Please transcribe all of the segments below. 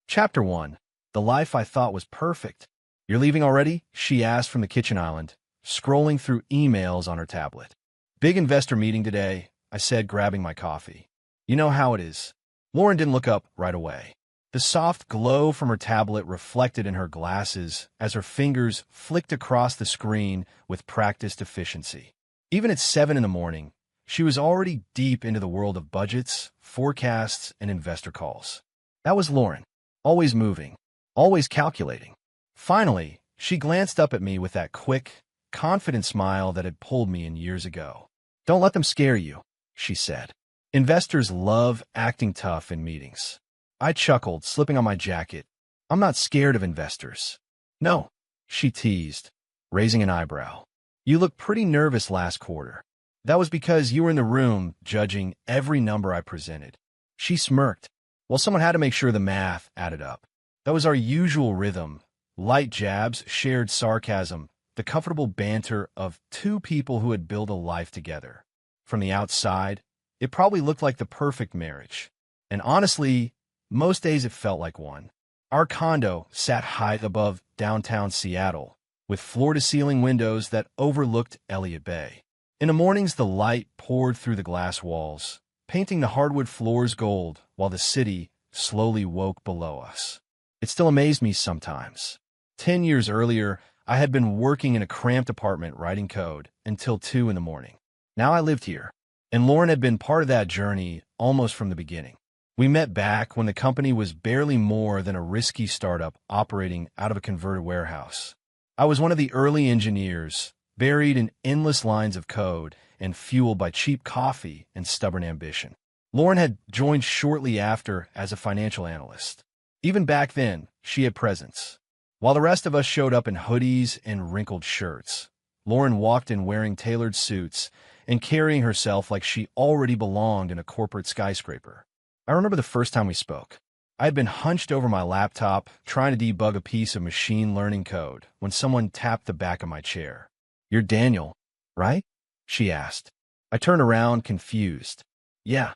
Chapter 1. The Life I Thought Was Perfect. "You're leaving already?" she asked from the kitchen island, scrolling through emails on her tablet. "Big investor meeting today," I said, grabbing my coffee. "You know how it is." Lauren didn't look up right away. The soft glow from her tablet reflected in her glasses as her fingers flicked across the screen with practiced efficiency. Even at 7 in the morning, she was already deep into the world of budgets, forecasts, and investor calls. That was Lauren, always moving, always calculating. Finally, she glanced up at me with that quick, confident smile that had pulled me in years ago. "Don't let them scare you," she said. "Investors love acting tough in meetings." I chuckled, slipping on my jacket. "I'm not scared of investors." "No," she teased, raising an eyebrow. "You looked pretty nervous last quarter." "That was because you were in the room judging every number I presented." She smirked. "Well, someone had to make sure the math added up." That was our usual rhythm: light jabs, shared sarcasm, the comfortable banter of two people who had built a life together. From the outside, it probably looked like the perfect marriage. And honestly, most days it felt like one. Our condo sat high above downtown Seattle, with floor-to-ceiling windows that overlooked Elliott Bay. In the mornings, the light poured through the glass walls, painting the hardwood floors gold while the city slowly woke below us. It still amazed me sometimes. 10 years earlier, I had been working in a cramped apartment writing code until 2 in the morning. Now I lived here, and Lauren had been part of that journey almost from the beginning. We met back when the company was barely more than a risky startup operating out of a converted warehouse. I was one of the early engineers, buried in endless lines of code and fueled by cheap coffee and stubborn ambition. Lauren had joined shortly after as a financial analyst. Even back then, she had presence. While the rest of us showed up in hoodies and wrinkled shirts, Lauren walked in wearing tailored suits and carrying herself like she already belonged in a corporate skyscraper. I remember the first time we spoke. I had been hunched over my laptop, trying to debug a piece of machine learning code, when someone tapped the back of my chair. "You're Daniel, right?" she asked. I turned around, confused. "Yeah."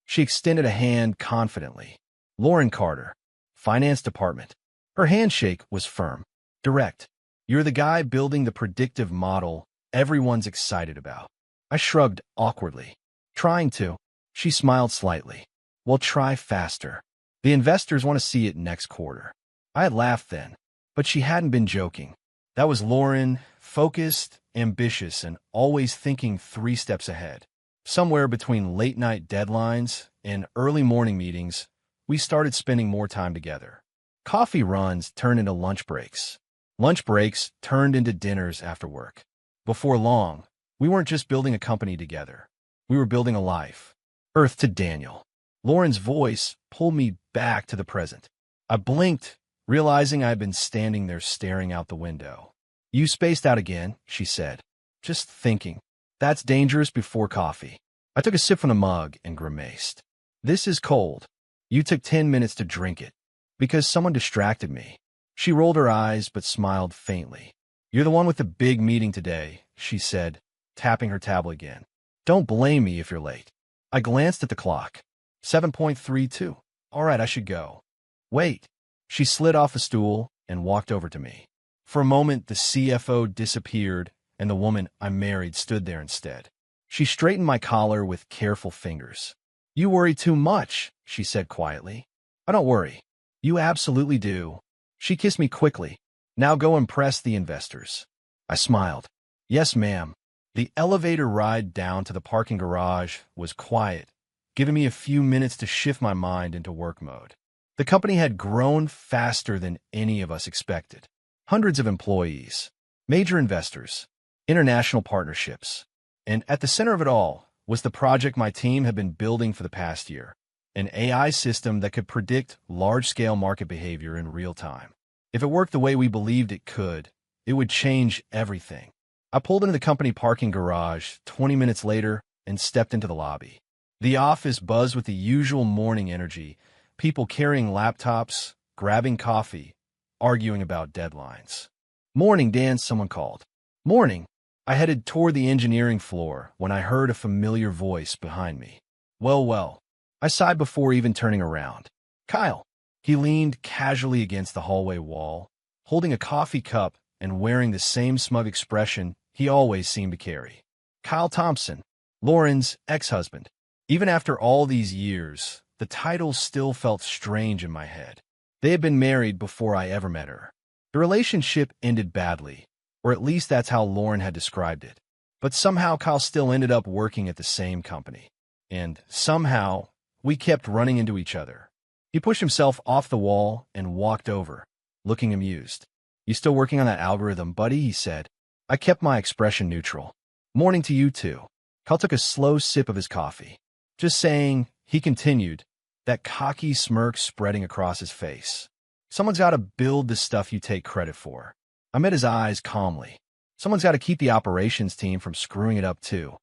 She extended a hand confidently. "Lauren Carter, Finance Department." Her handshake was firm, direct. "You're the guy building the predictive model everyone's excited about." I shrugged awkwardly. "Trying to." She smiled slightly. "Well, try faster. The investors want to see it next quarter." I had laughed then, but she hadn't been joking. That was Lauren, focused, ambitious, and always thinking 3 steps ahead. Somewhere between late-night deadlines and early morning meetings, we started spending more time together. Coffee runs turned into lunch breaks. Lunch breaks turned into dinners after work. Before long, we weren't just building a company together. We were building a life. Earth to Daniel. Lauren's voice pulled me back to the present. I blinked, realizing I had been standing there staring out the window. "You spaced out again," she said. "Just thinking. That's dangerous before coffee." I took a sip from the mug and grimaced. "This is cold. You took 10 minutes to drink it." "Because someone distracted me." She rolled her eyes but smiled faintly. "You're the one with the big meeting today," she said, tapping her tablet again. "Don't blame me if you're late." I glanced at the clock. 7:32. All right, I should go. "Wait." She slid off a stool and walked over to me. For a moment, the CFO disappeared, and the woman I married stood there instead. She straightened my collar with careful fingers. "You worry too much," she said quietly. "I don't worry. You absolutely do." She kissed me quickly. "Now go impress the investors." I smiled. "Yes, ma'am." The elevator ride down to the parking garage was quiet, giving me a few minutes to shift my mind into work mode. The company had grown faster than any of us expected. Hundreds of employees, major investors, international partnerships. And at the center of it all was the project my team had been building for the past year, an AI system that could predict large-scale market behavior in real time. If it worked the way we believed it could, it would change everything. I pulled into the company parking garage 20 minutes later and stepped into the lobby. The office buzzed with the usual morning energy, people carrying laptops, grabbing coffee, arguing about deadlines. "Morning, Dan," someone called. "Morning." I headed toward the engineering floor when I heard a familiar voice behind me. Well, I sighed before even turning around. "Kyle." He leaned casually against the hallway wall, holding a coffee cup and wearing the same smug expression he always seemed to carry. Kyle Thompson, Lauren's ex-husband. Even after all these years, the title still felt strange in my head. They had been married before I ever met her. The relationship ended badly, or at least that's how Lauren had described it. But somehow Kyle still ended up working at the same company. And somehow, we kept running into each other. He pushed himself off the wall and walked over, looking amused. "You still working on that algorithm, buddy?" he said. I kept my expression neutral. "Morning to you too." Kyle took a slow sip of his coffee. "Just saying," he continued, that cocky smirk spreading across his face. "Someone's got to build the stuff you take credit for." I met his eyes calmly. "Someone's got to keep the operations team from screwing it up too."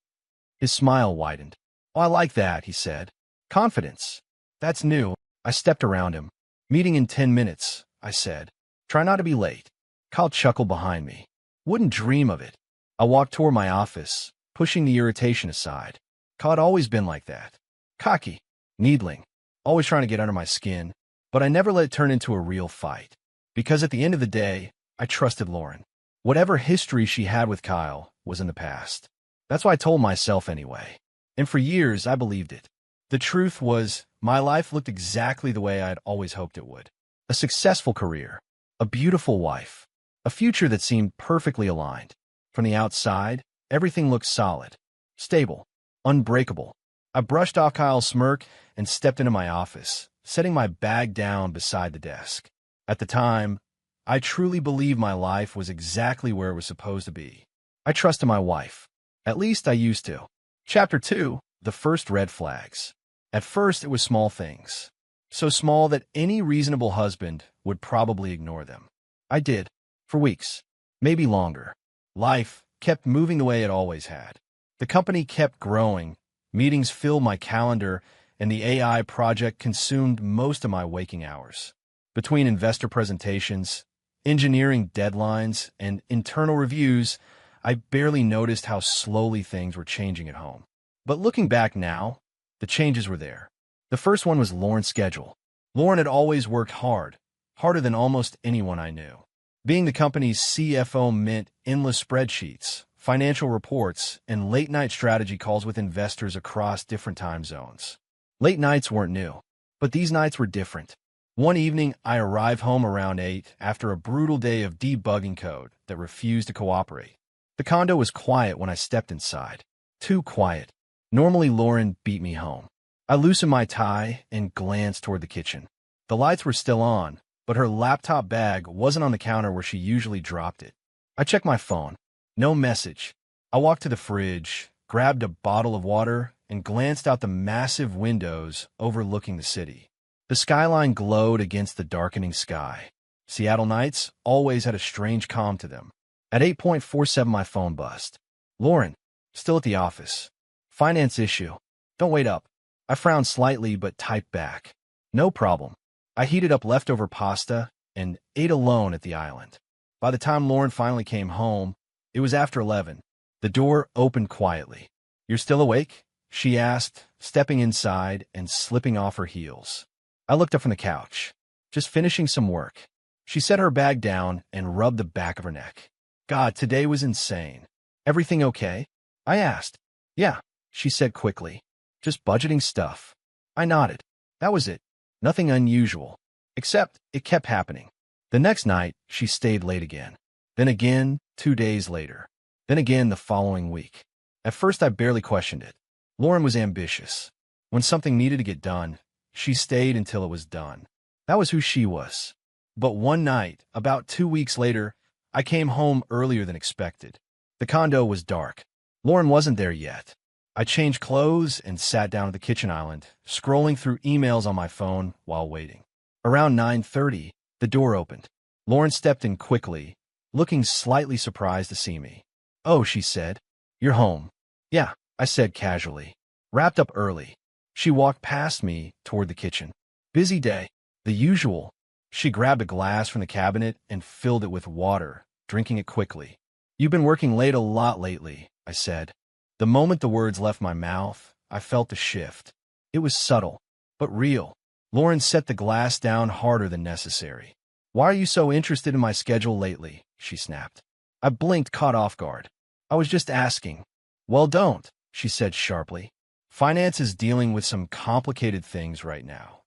His smile widened. "Oh, I like that," he said. "Confidence. That's new." I stepped around him. "Meeting in 10 minutes, I said. "Try not to be late." Kyle chuckled behind me. "Wouldn't dream of it." I walked toward my office, pushing the irritation aside. Kyle had always been like that. Cocky, needling, always trying to get under my skin, but I never let it turn into a real fight. Because at the end of the day, I trusted Lauren. Whatever history she had with Kyle was in the past. That's what I told myself anyway. And for years, I believed it. The truth was, my life looked exactly the way I had always hoped it would. A successful career, a beautiful wife, a future that seemed perfectly aligned. From the outside, everything looked solid, stable, unbreakable. I brushed off Kyle's smirk and stepped into my office, setting my bag down beside the desk. At the time, I truly believed my life was exactly where it was supposed to be. I trusted my wife. At least I used to. Chapter 2, The First Red Flags. At first, it was small things. So small that any reasonable husband would probably ignore them. I did, for weeks, maybe longer. Life kept moving the way it always had. The company kept growing, meetings filled my calendar, and the AI project consumed most of my waking hours. Between investor presentations, engineering deadlines, and internal reviews, I barely noticed how slowly things were changing at home. But looking back now, the changes were there. The first one was Lauren's schedule. Lauren had always worked hard, harder than almost anyone I knew. Being the company's CFO meant endless spreadsheets, financial reports, and late-night strategy calls with investors across different time zones. Late nights weren't new, but these nights were different. One evening, I arrived home around 8 after a brutal day of debugging code that refused to cooperate. The condo was quiet when I stepped inside. Too quiet. Normally, Lauren beat me home. I loosened my tie and glanced toward the kitchen. The lights were still on, but her laptop bag wasn't on the counter where she usually dropped it. I checked my phone. No message. I walked to the fridge, grabbed a bottle of water, and glanced out the massive windows overlooking the city. The skyline glowed against the darkening sky. Seattle nights always had a strange calm to them. At 8:47, my phone buzzed. "Lauren, still at the office. Finance issue. Don't wait up." I frowned slightly but typed back. "No problem." I heated up leftover pasta and ate alone at the island. By the time Lauren finally came home, it was after 11. The door opened quietly. "You're still awake?" she asked, stepping inside and slipping off her heels. I looked up from the couch. "Just finishing some work." She set her bag down and rubbed the back of her neck. "God, today was insane." "Everything okay?" I asked. "Yeah," she said quickly. "Just budgeting stuff." I nodded. That was it. Nothing unusual. Except it kept happening. The next night, she stayed late again. Then again, 2 days later. Then again the following week. At first, I barely questioned it. Lauren was ambitious. When something needed to get done, she stayed until it was done. That was who she was. But one night, about 2 weeks later, I came home earlier than expected. The condo was dark. Lauren wasn't there yet. I changed clothes and sat down at the kitchen island, scrolling through emails on my phone while waiting. Around 9:30, the door opened. Lauren stepped in quickly, looking slightly surprised to see me. "Oh," she said. "You're home." "Yeah," I said casually. "Wrapped up early." She walked past me toward the kitchen. "Busy day." "The usual." She grabbed a glass from the cabinet and filled it with water, drinking it quickly. "You've been working late a lot lately," I said. The moment the words left my mouth, I felt the shift. It was subtle, but real. Lauren set the glass down harder than necessary. "Why are you so interested in my schedule lately?" she snapped. I blinked, caught off guard. "I was just asking." "Well, don't," she said sharply. "Finance is dealing with some complicated things right now."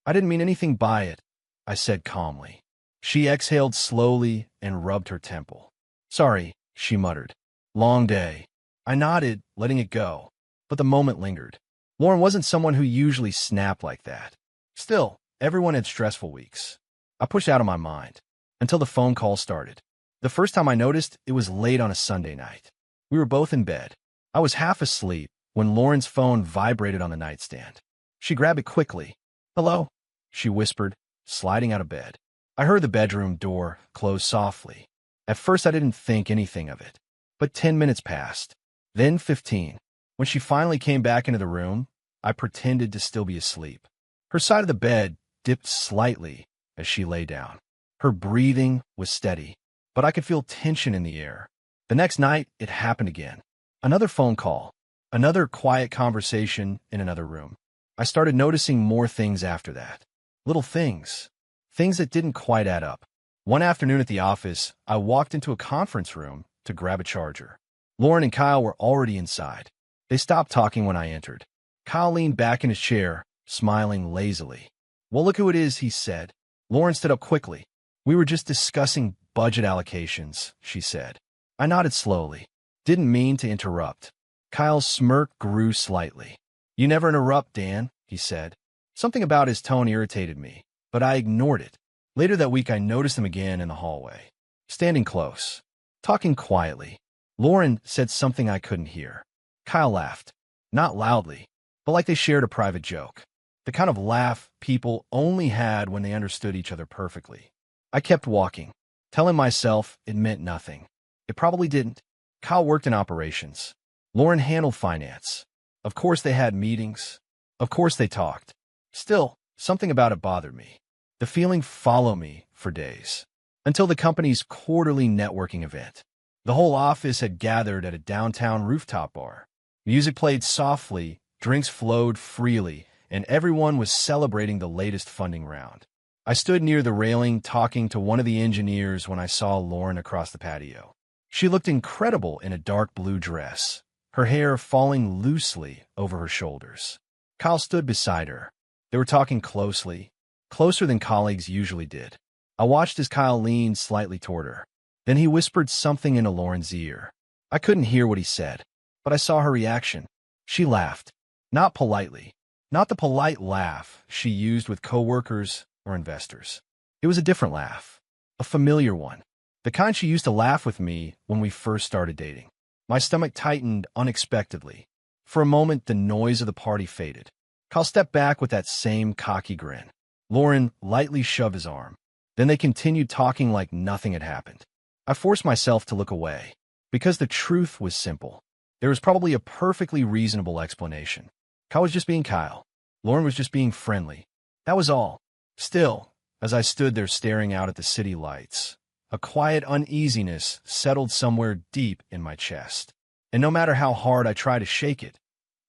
"I didn't mean anything by it," I said calmly. She exhaled slowly and rubbed her temple. "Sorry," she muttered. "Long day." I nodded, letting it go, but the moment lingered. Lauren wasn't someone who usually snapped like that. Still, everyone had stressful weeks. I pushed out of my mind until the phone call started. The first time I noticed, it was late on a Sunday night. We were both in bed. I was half asleep when Lauren's phone vibrated on the nightstand. She grabbed it quickly. "Hello?" she whispered, sliding out of bed. I heard the bedroom door close softly. At first, I didn't think anything of it. But 10 minutes passed, then 15. When she finally came back into the room, I pretended to still be asleep. Her side of the bed dipped slightly as she lay down. Her breathing was steady, but I could feel tension in the air. The next night, it happened again. Another phone call, another quiet conversation in another room. I started noticing more things after that. Little things. Things that didn't quite add up. One afternoon at the office, I walked into a conference room to grab a charger. Lauren and Kyle were already inside. They stopped talking when I entered. Kyle leaned back in his chair, smiling lazily. "Well, look who it is," he said. Lauren stood up quickly. "We were just discussing budget allocations," she said. I nodded slowly. Didn't mean to interrupt. Kyle's smirk grew slightly. "You never interrupt, Dan," he said. Something about his tone irritated me, but I ignored it. Later that week, I noticed him again in the hallway, standing close, talking quietly. Lauren said something I couldn't hear. Kyle laughed, not loudly, but like they shared a private joke. The kind of laugh people only had when they understood each other perfectly. I kept walking, telling myself it meant nothing. It probably didn't. Kyle worked in operations. Lauren handled finance. Of course they had meetings. Of course they talked. Still, something about it bothered me. The feeling followed me for days, until the company's quarterly networking event. The whole office had gathered at a downtown rooftop bar. Music played softly, drinks flowed freely, and everyone was celebrating the latest funding round. I stood near the railing talking to one of the engineers when I saw Lauren across the patio. She looked incredible in a dark blue dress, her hair falling loosely over her shoulders. Kyle stood beside her. They were talking closely, closer than colleagues usually did. I watched as Kyle leaned slightly toward her. Then he whispered something into Lauren's ear. I couldn't hear what he said, but I saw her reaction. She laughed. Not politely. Not the polite laugh she used with coworkers or investors. It was a different laugh. A familiar one. The kind she used to laugh with me when we first started dating. My stomach tightened unexpectedly. For a moment, the noise of the party faded. Kyle stepped back with that same cocky grin. Lauren lightly shoved his arm. Then they continued talking like nothing had happened. I forced myself to look away, because the truth was simple. There was probably a perfectly reasonable explanation. Kyle was just being Kyle. Lauren was just being friendly. That was all. Still, as I stood there staring out at the city lights, a quiet uneasiness settled somewhere deep in my chest. And no matter how hard I tried to shake it,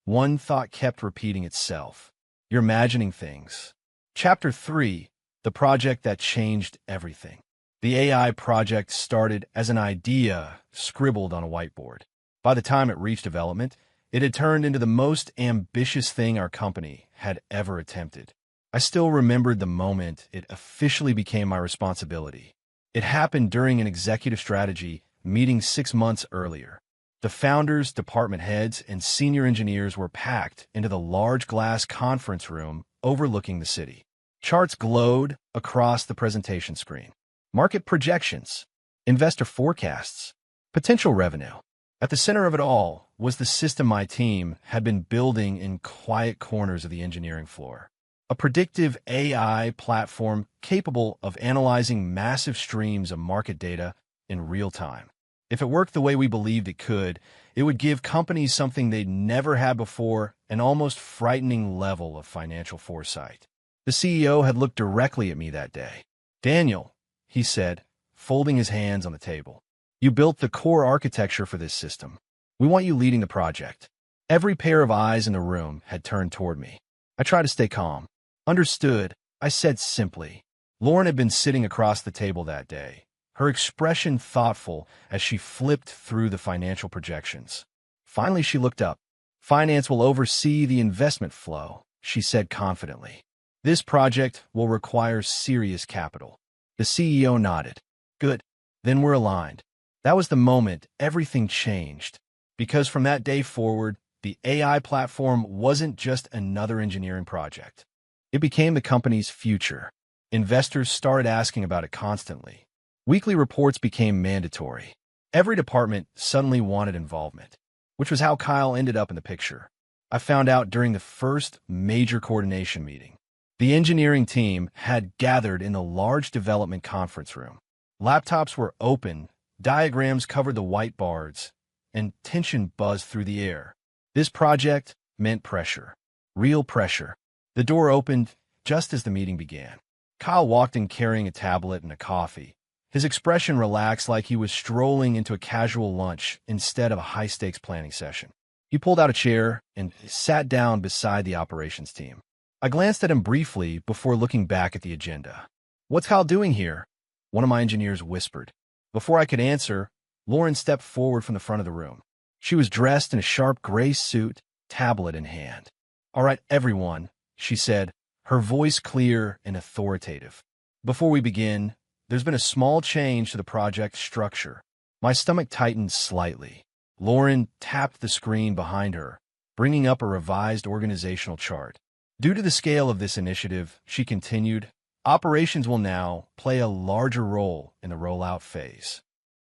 one thought kept repeating itself. You're imagining things. Chapter 3, the project that changed everything. The AI project started as an idea scribbled on a whiteboard. By the time it reached development, it had turned into the most ambitious thing our company had ever attempted. I still remembered the moment it officially became my responsibility. It happened during an executive strategy meeting 6 months earlier. The founders, department heads, and senior engineers were packed into the large glass conference room overlooking the city. Charts glowed across the presentation screen. Market projections, investor forecasts, potential revenue. At the center of it all was the system my team had been building in quiet corners of the engineering floor. A predictive AI platform capable of analyzing massive streams of market data in real time. If it worked the way we believed it could, it would give companies something they'd never had before, an almost frightening level of financial foresight. The CEO had looked directly at me that day. "Daniel," he said, folding his hands on the table, "you built the core architecture for this system. We want you leading the project." Every pair of eyes in the room had turned toward me. I tried to stay calm. Understood, I said simply. Lauren had been sitting across the table that day, her expression thoughtful as she flipped through the financial projections. Finally, she looked up. Finance will oversee the investment flow, she said confidently. This project will require serious capital. The CEO nodded. Good. Then we're aligned. That was the moment everything changed. Because from that day forward, the AI platform wasn't just another engineering project. It became the company's future. Investors started asking about it constantly. Weekly reports became mandatory. Every department suddenly wanted involvement, which was how Kyle ended up in the picture. I found out during the first major coordination meeting. The engineering team had gathered in the large development conference room. Laptops were open, diagrams covered the whiteboards, and tension buzzed through the air. This project meant pressure. Real pressure. The door opened just as the meeting began. Kyle walked in carrying a tablet and a coffee. His expression relaxed like he was strolling into a casual lunch instead of a high-stakes planning session. He pulled out a chair and sat down beside the operations team. I glanced at him briefly before looking back at the agenda. "What's Kyle doing here?" one of my engineers whispered. Before I could answer, Lauren stepped forward from the front of the room. She was dressed in a sharp gray suit, tablet in hand. "All right, everyone," she said, her voice clear and authoritative. "Before we begin, there's been a small change to the project structure." My stomach tightened slightly. Lauren tapped the screen behind her, bringing up a revised organizational chart. Due to the scale of this initiative, she continued, operations will now play a larger role in the rollout phase.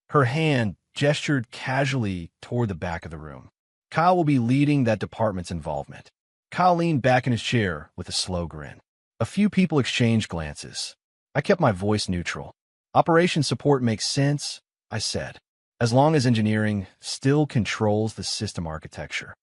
Her hand gestured casually toward the back of the room. Kyle will be leading that department's involvement. Kyle leaned back in his chair with a slow grin. A few people exchanged glances. I kept my voice neutral. Operation support makes sense, I said, as long as engineering still controls the system architecture.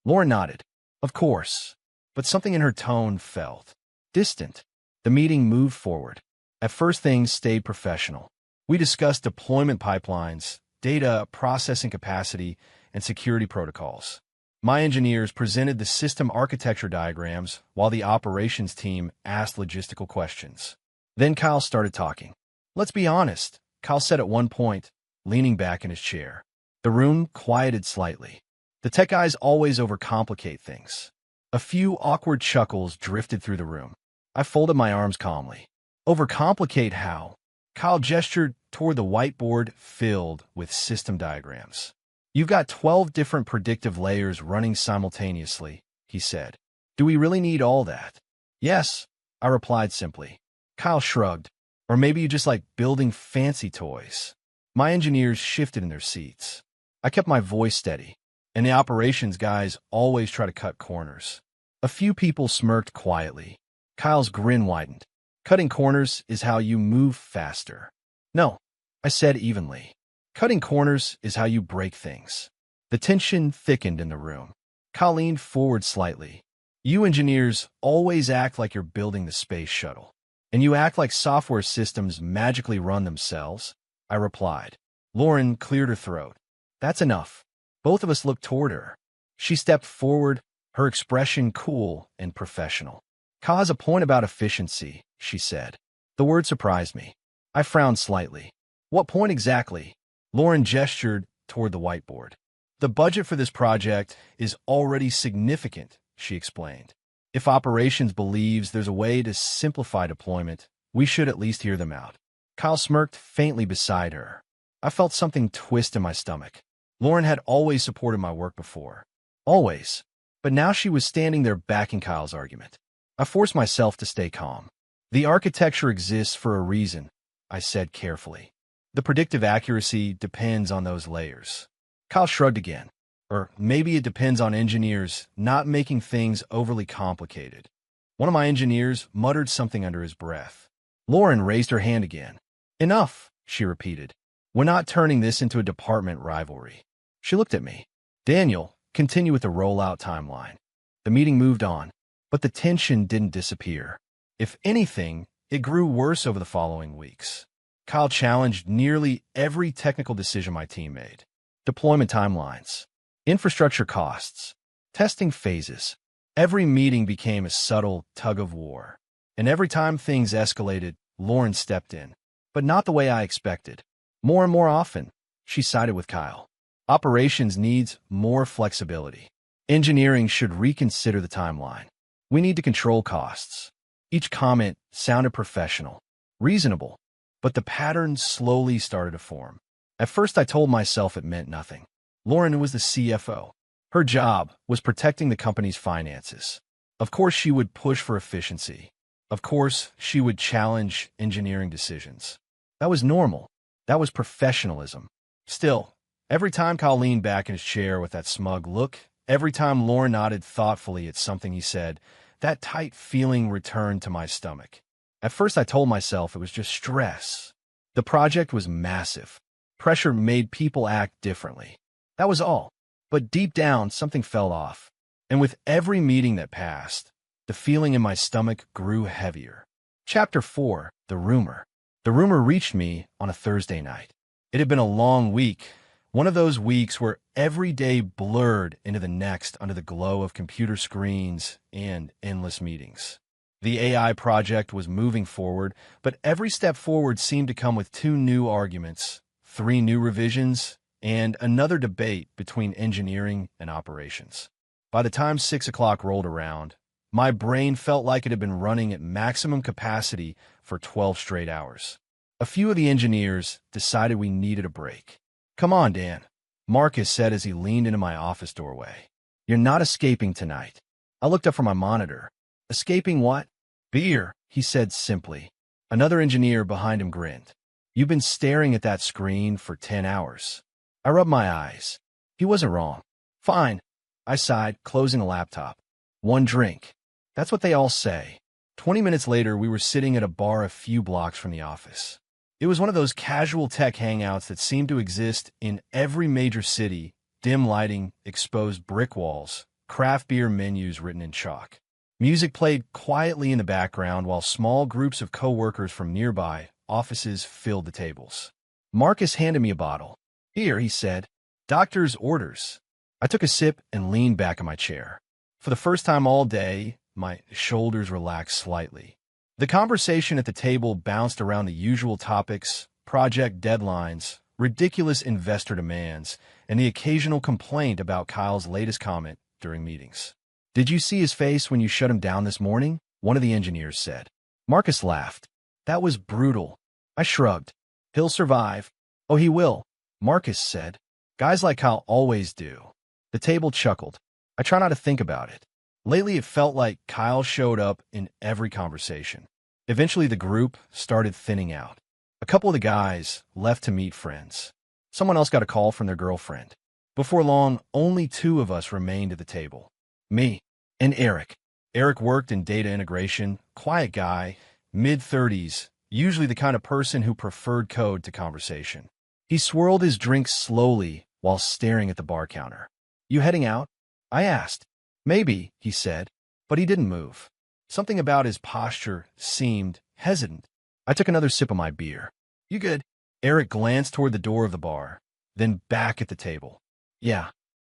Lauren nodded. Of course, but something in her tone felt distant. The meeting moved forward. At first, things stayed professional. We discussed deployment pipelines, data processing capacity, and security protocols. My engineers presented the system architecture diagrams while the operations team asked logistical questions. Then Kyle started talking. "Let's be honest," Kyle said at one point, leaning back in his chair. The room quieted slightly. The tech guys always overcomplicate things. A few awkward chuckles drifted through the room. I folded my arms calmly. Overcomplicate how? Kyle gestured toward the whiteboard filled with system diagrams. You've got 12 different predictive layers running simultaneously, he said. Do we really need all that? Yes, I replied simply. Kyle shrugged. Or maybe you just like building fancy toys. My engineers shifted in their seats. I kept my voice steady, and the operations guys always try to cut corners. A few people smirked quietly. Kyle's grin widened. Cutting corners is how you move faster. No, I said evenly. Cutting corners is how you break things. The tension thickened in the room. Kyle leaned forward slightly. You engineers always act like you're building the space shuttle. And you act like software systems magically run themselves, I replied. Lauren cleared her throat. That's enough. Both of us looked toward her. She stepped forward, her expression cool and professional. Kyle has a point about efficiency, she said. The word surprised me. I frowned slightly. What point exactly? Lauren gestured toward the whiteboard. The budget for this project is already significant, she explained. If operations believes there's a way to simplify deployment, we should at least hear them out. Kyle smirked faintly beside her. I felt something twist in my stomach. Lauren had always supported my work before. Always. But now she was standing there backing Kyle's argument. I forced myself to stay calm. The architecture exists for a reason, I said carefully. The predictive accuracy depends on those layers. Kyle shrugged again. Or maybe it depends on engineers not making things overly complicated. One of my engineers muttered something under his breath. Lauren raised her hand again. Enough, she repeated. We're not turning this into a department rivalry. She looked at me. Daniel, continue with the rollout timeline. The meeting moved on, but the tension didn't disappear. If anything, it grew worse over the following weeks. Kyle challenged nearly every technical decision my team made. Deployment timelines, infrastructure costs, testing phases. Every meeting became a subtle tug of war. And every time things escalated, Lauren stepped in. But not the way I expected. More and more often, she sided with Kyle. Operations needs more flexibility. Engineering should reconsider the timeline. We need to control costs. Each comment sounded professional, reasonable, but the pattern slowly started to form. At first I told myself it meant nothing. Lauren was the CFO. Her job was protecting the company's finances. Of course she would push for efficiency. Of course she would challenge engineering decisions. That was normal. That was professionalism. Still, every time Kyle leaned back in his chair with that smug look, every time Lauren nodded thoughtfully at something he said, that tight feeling returned to my stomach. At first I told myself it was just stress. The project was massive. Pressure made people act differently. That was all. But deep down, something fell off. And with every meeting that passed, the feeling in my stomach grew heavier. Chapter 4. The Rumor. The rumor reached me on a Thursday night. It had been a long week, one of those weeks where every day blurred into the next under the glow of computer screens and endless meetings. The AI project was moving forward, but every step forward seemed to come with 2 new arguments, 3 new revisions, and another debate between engineering and operations. By the time 6 o'clock rolled around, my brain felt like it had been running at maximum capacity for 12 straight hours. A few of the engineers decided we needed a break. "Come on, Dan," Marcus said as he leaned into my office doorway. "You're not escaping tonight." I looked up from my monitor. "Escaping what?" "Beer," he said simply. Another engineer behind him grinned. "You've been staring at that screen for 10 hours. I rubbed my eyes. He wasn't wrong. "Fine," I sighed, closing a laptop. "One drink." That's what they all say. 20 minutes later, we were sitting at a bar a few blocks from the office. It was one of those casual tech hangouts that seem to exist in every major city: dim lighting, exposed brick walls, craft beer menus written in chalk. Music played quietly in the background while small groups of coworkers from nearby offices filled the tables. Marcus handed me a bottle. "Here," he said. "Doctor's orders." I took a sip and leaned back in my chair. For the first time all day, my shoulders relaxed slightly. The conversation at the table bounced around the usual topics: project deadlines, ridiculous investor demands, and the occasional complaint about Kyle's latest comment during meetings. "Did you see his face when you shut him down this morning?" one of the engineers said. Marcus laughed. "That was brutal." I shrugged. "He'll survive." "Oh, he will," Marcus said. "Guys like Kyle always do." The table chuckled. I try not to think about it. Lately, it felt like Kyle showed up in every conversation. Eventually, the group started thinning out. A couple of the guys left to meet friends. Someone else got a call from their girlfriend. Before long, only 2 of us remained at the table. Me and Eric. Eric worked in data integration, quiet guy, mid-30s, usually the kind of person who preferred code to conversation. He swirled his drink slowly while staring at the bar counter. "You heading out?" I asked. "Maybe," he said, but he didn't move. Something about his posture seemed hesitant. I took another sip of my beer. "You good?" Eric glanced toward the door of the bar, then back at the table. "Yeah."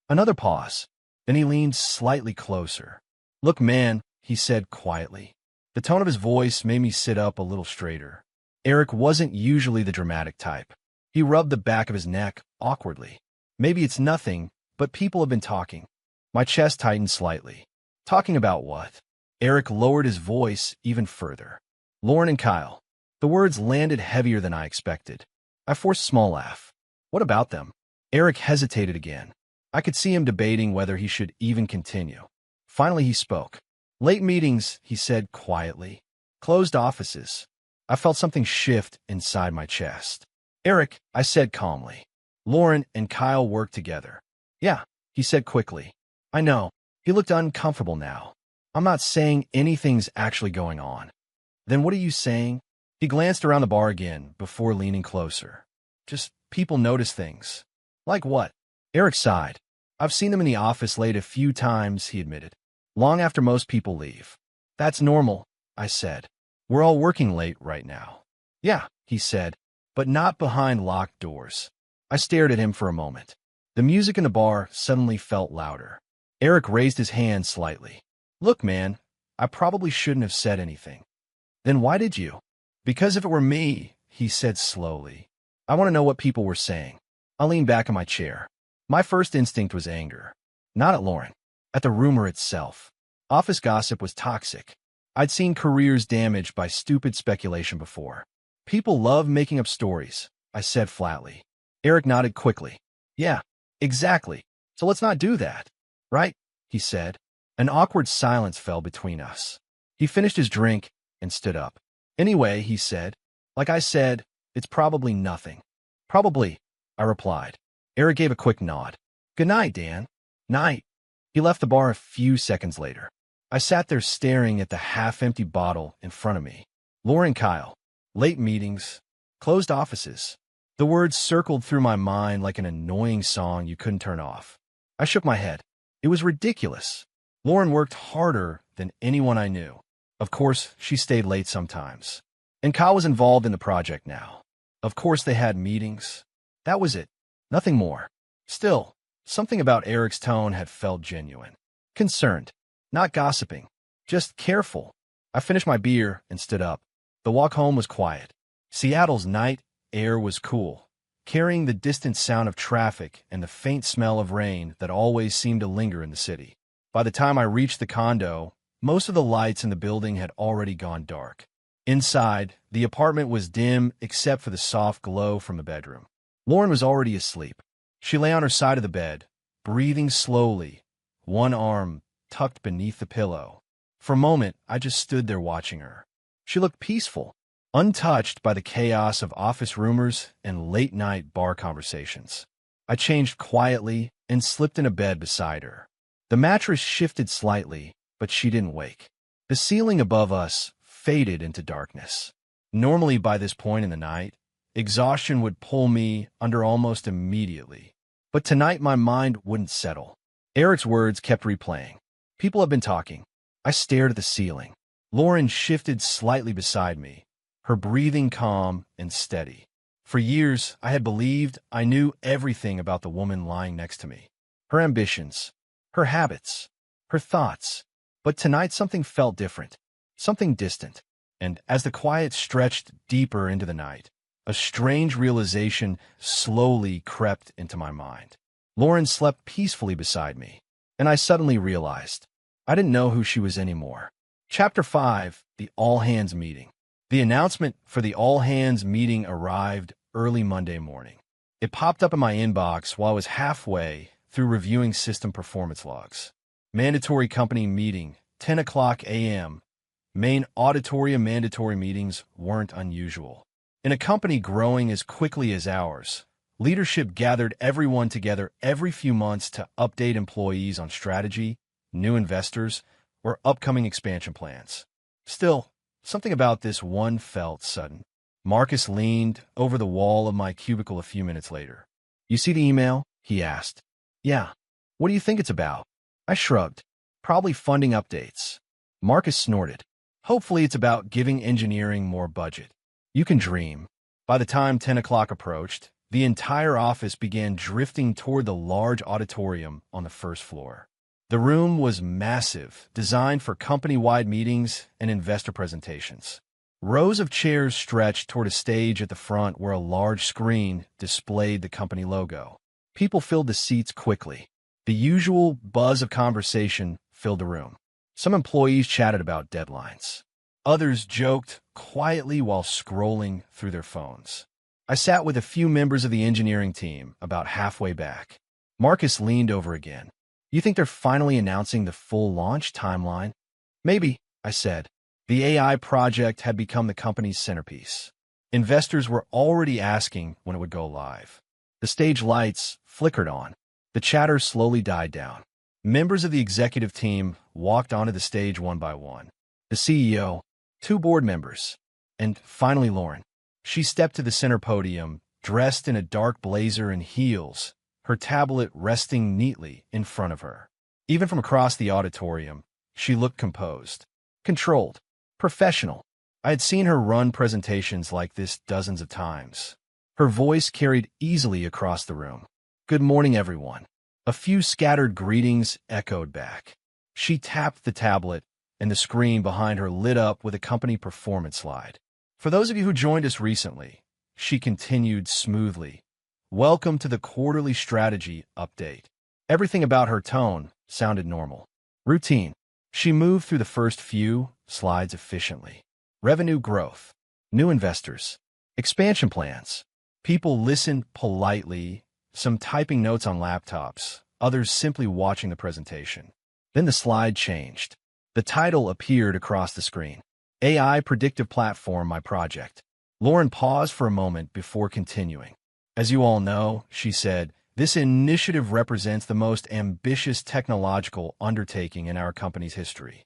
Another pause. Then he leaned slightly closer. "Look, man," he said quietly. The tone of his voice made me sit up a little straighter. Eric wasn't usually the dramatic type. He rubbed the back of his neck awkwardly. "Maybe it's nothing, but people have been talking." My chest tightened slightly. "Talking about what?" Eric lowered his voice even further. "Lauren and Kyle." The words landed heavier than I expected. I forced a small laugh. "What about them?" Eric hesitated again. I could see him debating whether he should even continue. Finally, he spoke. "Late meetings," he said quietly. "Closed offices." I felt something shift inside my chest. "Eric," I said calmly. "Lauren and Kyle work together." "Yeah," he said quickly. "I know." He looked uncomfortable now. "I'm not saying anything's actually going on." "Then what are you saying?" He glanced around the bar again before leaning closer. "Just people notice things." "Like what?" Eric sighed. "I've seen them in the office late a few times," he admitted. "Long after most people leave." "That's normal," I said. "We're all working late right now." "Yeah," he said, "but not behind locked doors." I stared at him for a moment. The music in the bar suddenly felt louder. Eric raised his hand slightly. "Look, man, I probably shouldn't have said anything." Then why did you? Because if it were me, he said slowly, I want to know what people were saying. I leaned back in my chair. My first instinct was anger. Not at Lauren. At the rumor itself. Office gossip was toxic. I'd seen careers damaged by stupid speculation before. People love making up stories, I said flatly. Eric nodded quickly. Yeah, exactly. So let's not do that. Right? He said. An awkward silence fell between us. He finished his drink and stood up. Anyway, he said, like I said, it's probably nothing. Probably, I replied. Eric gave a quick nod. Good night, Dan. Night. He left the bar a few seconds later. I sat there staring at the half-empty bottle in front of me. Lauren Kyle. Late meetings. Closed offices. The words circled through my mind like an annoying song you couldn't turn off. I shook my head. It was ridiculous. Lauren worked harder than anyone I knew. Of course, she stayed late sometimes. And Kyle was involved in the project now. Of course, they had meetings. That was it. Nothing more. Still, something about Eric's tone had felt genuine. Concerned. Not gossiping. Just careful. I finished my beer and stood up. The walk home was quiet. Seattle's night air was cool, carrying the distant sound of traffic and the faint smell of rain that always seemed to linger in the city. By the time I reached the condo, most of the lights in the building had already gone dark. Inside, the apartment was dim except for the soft glow from the bedroom. Lauren was already asleep. She lay on her side of the bed, breathing slowly, one arm tucked beneath the pillow. For a moment, I just stood there watching her. She looked peaceful, untouched by the chaos of office rumors and late-night bar conversations. I changed quietly and slipped into bed beside her. The mattress shifted slightly, but she didn't wake. The ceiling above us faded into darkness. Normally by this point in the night, exhaustion would pull me under almost immediately. But tonight my mind wouldn't settle. Eric's words kept replaying. People have been talking. I stared at the ceiling. Lauren shifted slightly beside me, her breathing calm and steady. For years, I had believed I knew everything about the woman lying next to me. Her ambitions, her habits, her thoughts. But tonight something felt different, something distant. And as the quiet stretched deeper into the night, a strange realization slowly crept into my mind. Lauren slept peacefully beside me, and I suddenly realized I didn't know who she was anymore. Chapter 5, The All-Hands Meeting. The announcement for the all-hands meeting arrived early Monday morning. It popped up in my inbox while I was halfway through reviewing system performance logs. Mandatory company meeting, 10 o'clock a.m. Main auditorium mandatory meetings weren't unusual. In a company growing as quickly as ours, leadership gathered everyone together every few months to update employees on strategy, new investors, or upcoming expansion plans. Still, something about this one felt sudden. Marcus leaned over the wall of my cubicle a few minutes later. You see the email? He asked. Yeah. What do you think it's about? I shrugged. Probably funding updates. Marcus snorted. Hopefully it's about giving engineering more budget. You can dream. By the time 10 o'clock approached, the entire office began drifting toward the large auditorium on the first floor. The room was massive, designed for company-wide meetings and investor presentations. Rows of chairs stretched toward a stage at the front where a large screen displayed the company logo. People filled the seats quickly. The usual buzz of conversation filled the room. Some employees chatted about deadlines. Others joked quietly while scrolling through their phones. I sat with a few members of the engineering team about halfway back. Marcus leaned over again. You think they're finally announcing the full launch timeline? Maybe, I said. The AI project had become the company's centerpiece. Investors were already asking when it would go live. The stage lights flickered on. The chatter slowly died down. Members of the executive team walked onto the stage one by one. The CEO, 2 board members, and finally Lauren. She stepped to the center podium, dressed in a dark blazer and heels, her tablet resting neatly in front of her. Even from across the auditorium, she looked composed, controlled, professional. I had seen her run presentations like this dozens of times. Her voice carried easily across the room. Good morning, everyone. A few scattered greetings echoed back. She tapped the tablet, and the screen behind her lit up with a company performance slide. For those of you who joined us recently, she continued smoothly. Welcome to the quarterly strategy update. Everything about her tone sounded normal. Routine. She moved through the first few slides efficiently. Revenue growth. New investors. Expansion plans. People listened politely, some typing notes on laptops, others simply watching the presentation. Then the slide changed. The title appeared across the screen. AI Predictive Platform, my project. Lauren paused for a moment before continuing. As you all know, she said, this initiative represents the most ambitious technological undertaking in our company's history.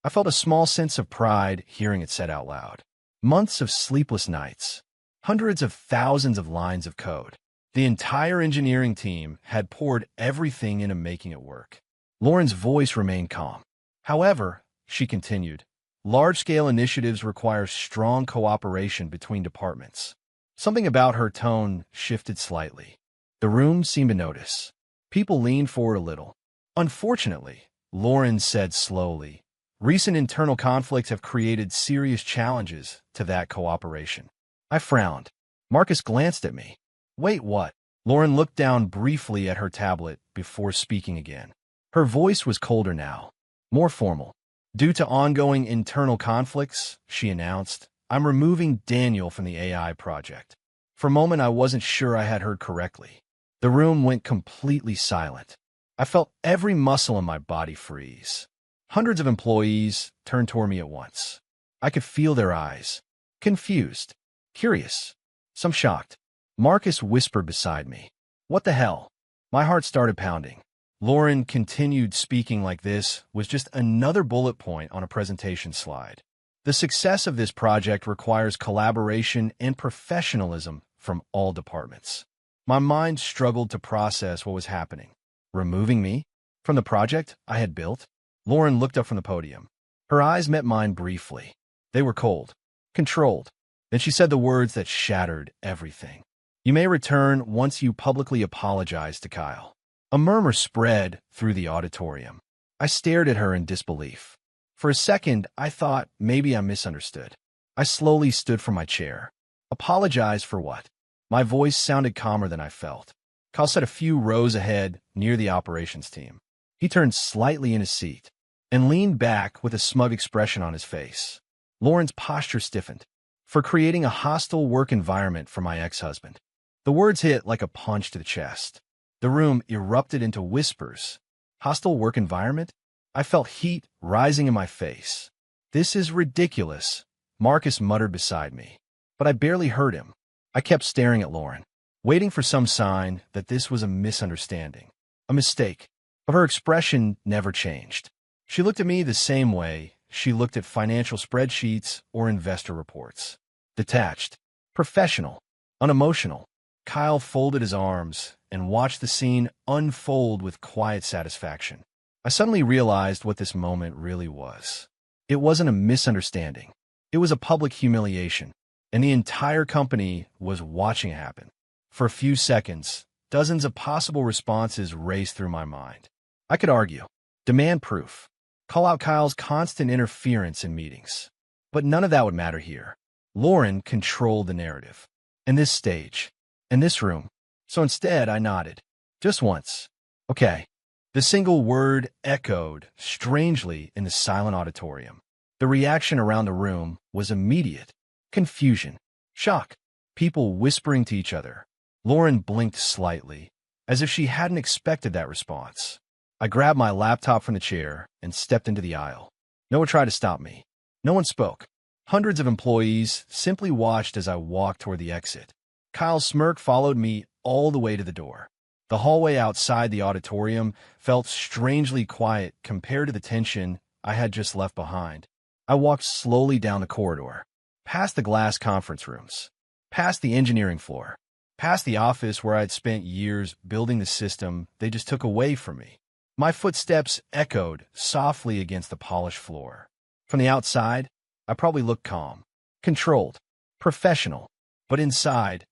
I felt a small sense of pride hearing it said out loud. Months of sleepless nights, hundreds of thousands of lines of code. The entire engineering team had poured everything into making it work. Lauren's voice remained calm. However, she continued, large-scale initiatives require strong cooperation between departments. Something about her tone shifted slightly. The room seemed to notice. People leaned forward a little. Unfortunately, Lauren said slowly, recent internal conflicts have created serious challenges to that cooperation. I frowned. Marcus glanced at me. Wait, what? Lauren looked down briefly at her tablet before speaking again. Her voice was colder now, more formal. Due to ongoing internal conflicts, she announced, I'm removing Daniel from the AI project. For a moment, I wasn't sure I had heard correctly. The room went completely silent. I felt every muscle in my body freeze. Hundreds of employees turned toward me at once. I could feel their eyes. Confused, curious, some shocked. Marcus whispered beside me. What the hell? My heart started pounding. Lauren continued speaking like this was just another bullet point on a presentation slide. The success of this project requires collaboration and professionalism from all departments. My mind struggled to process what was happening. Removing me from the project I had built? Lauren looked up from the podium. Her eyes met mine briefly. They were cold, controlled. Then she said the words that shattered everything. You may return once you publicly apologize to Kyle. A murmur spread through the auditorium. I stared at her in disbelief. For a second, I thought maybe I misunderstood. I slowly stood from my chair. Apologize for what? My voice sounded calmer than I felt. Kyle sat a few rows ahead near the operations team. He turned slightly in his seat and leaned back with a smug expression on his face. Lauren's posture stiffened. For creating a hostile work environment for my ex-husband. The words hit like a punch to the chest. The room erupted into whispers. Hostile work environment? I felt heat rising in my face. This is ridiculous, Marcus muttered beside me. But I barely heard him. I kept staring at Lauren, waiting for some sign that this was a misunderstanding, a mistake. But her expression never changed. She looked at me the same way she looked at financial spreadsheets or investor reports. Detached, professional, unemotional. Kyle folded his arms and watched the scene unfold with quiet satisfaction. I suddenly realized what this moment really was. It wasn't a misunderstanding. It was a public humiliation, and the entire company was watching it happen. For a few seconds, dozens of possible responses raced through my mind. I could argue, demand proof, call out Kyle's constant interference in meetings. But none of that would matter here. Lauren controlled the narrative. In this stage, in this room. So instead, I nodded. Just once. Okay. The single word echoed strangely in the silent auditorium. The reaction around the room was immediate. Confusion. Shock. People whispering to each other. Lauren blinked slightly, as if she hadn't expected that response. I grabbed my laptop from the chair and stepped into the aisle. No one tried to stop me. No one spoke. Hundreds of employees simply watched as I walked toward the exit. Kyle's smirk followed me all the way to the door. The hallway outside the auditorium felt strangely quiet compared to the tension I had just left behind. I walked slowly down the corridor, past the glass conference rooms, past the engineering floor, past the office where I'd spent years building the system they just took away from me. My footsteps echoed softly against the polished floor. From the outside, I probably looked calm, controlled, professional. But inside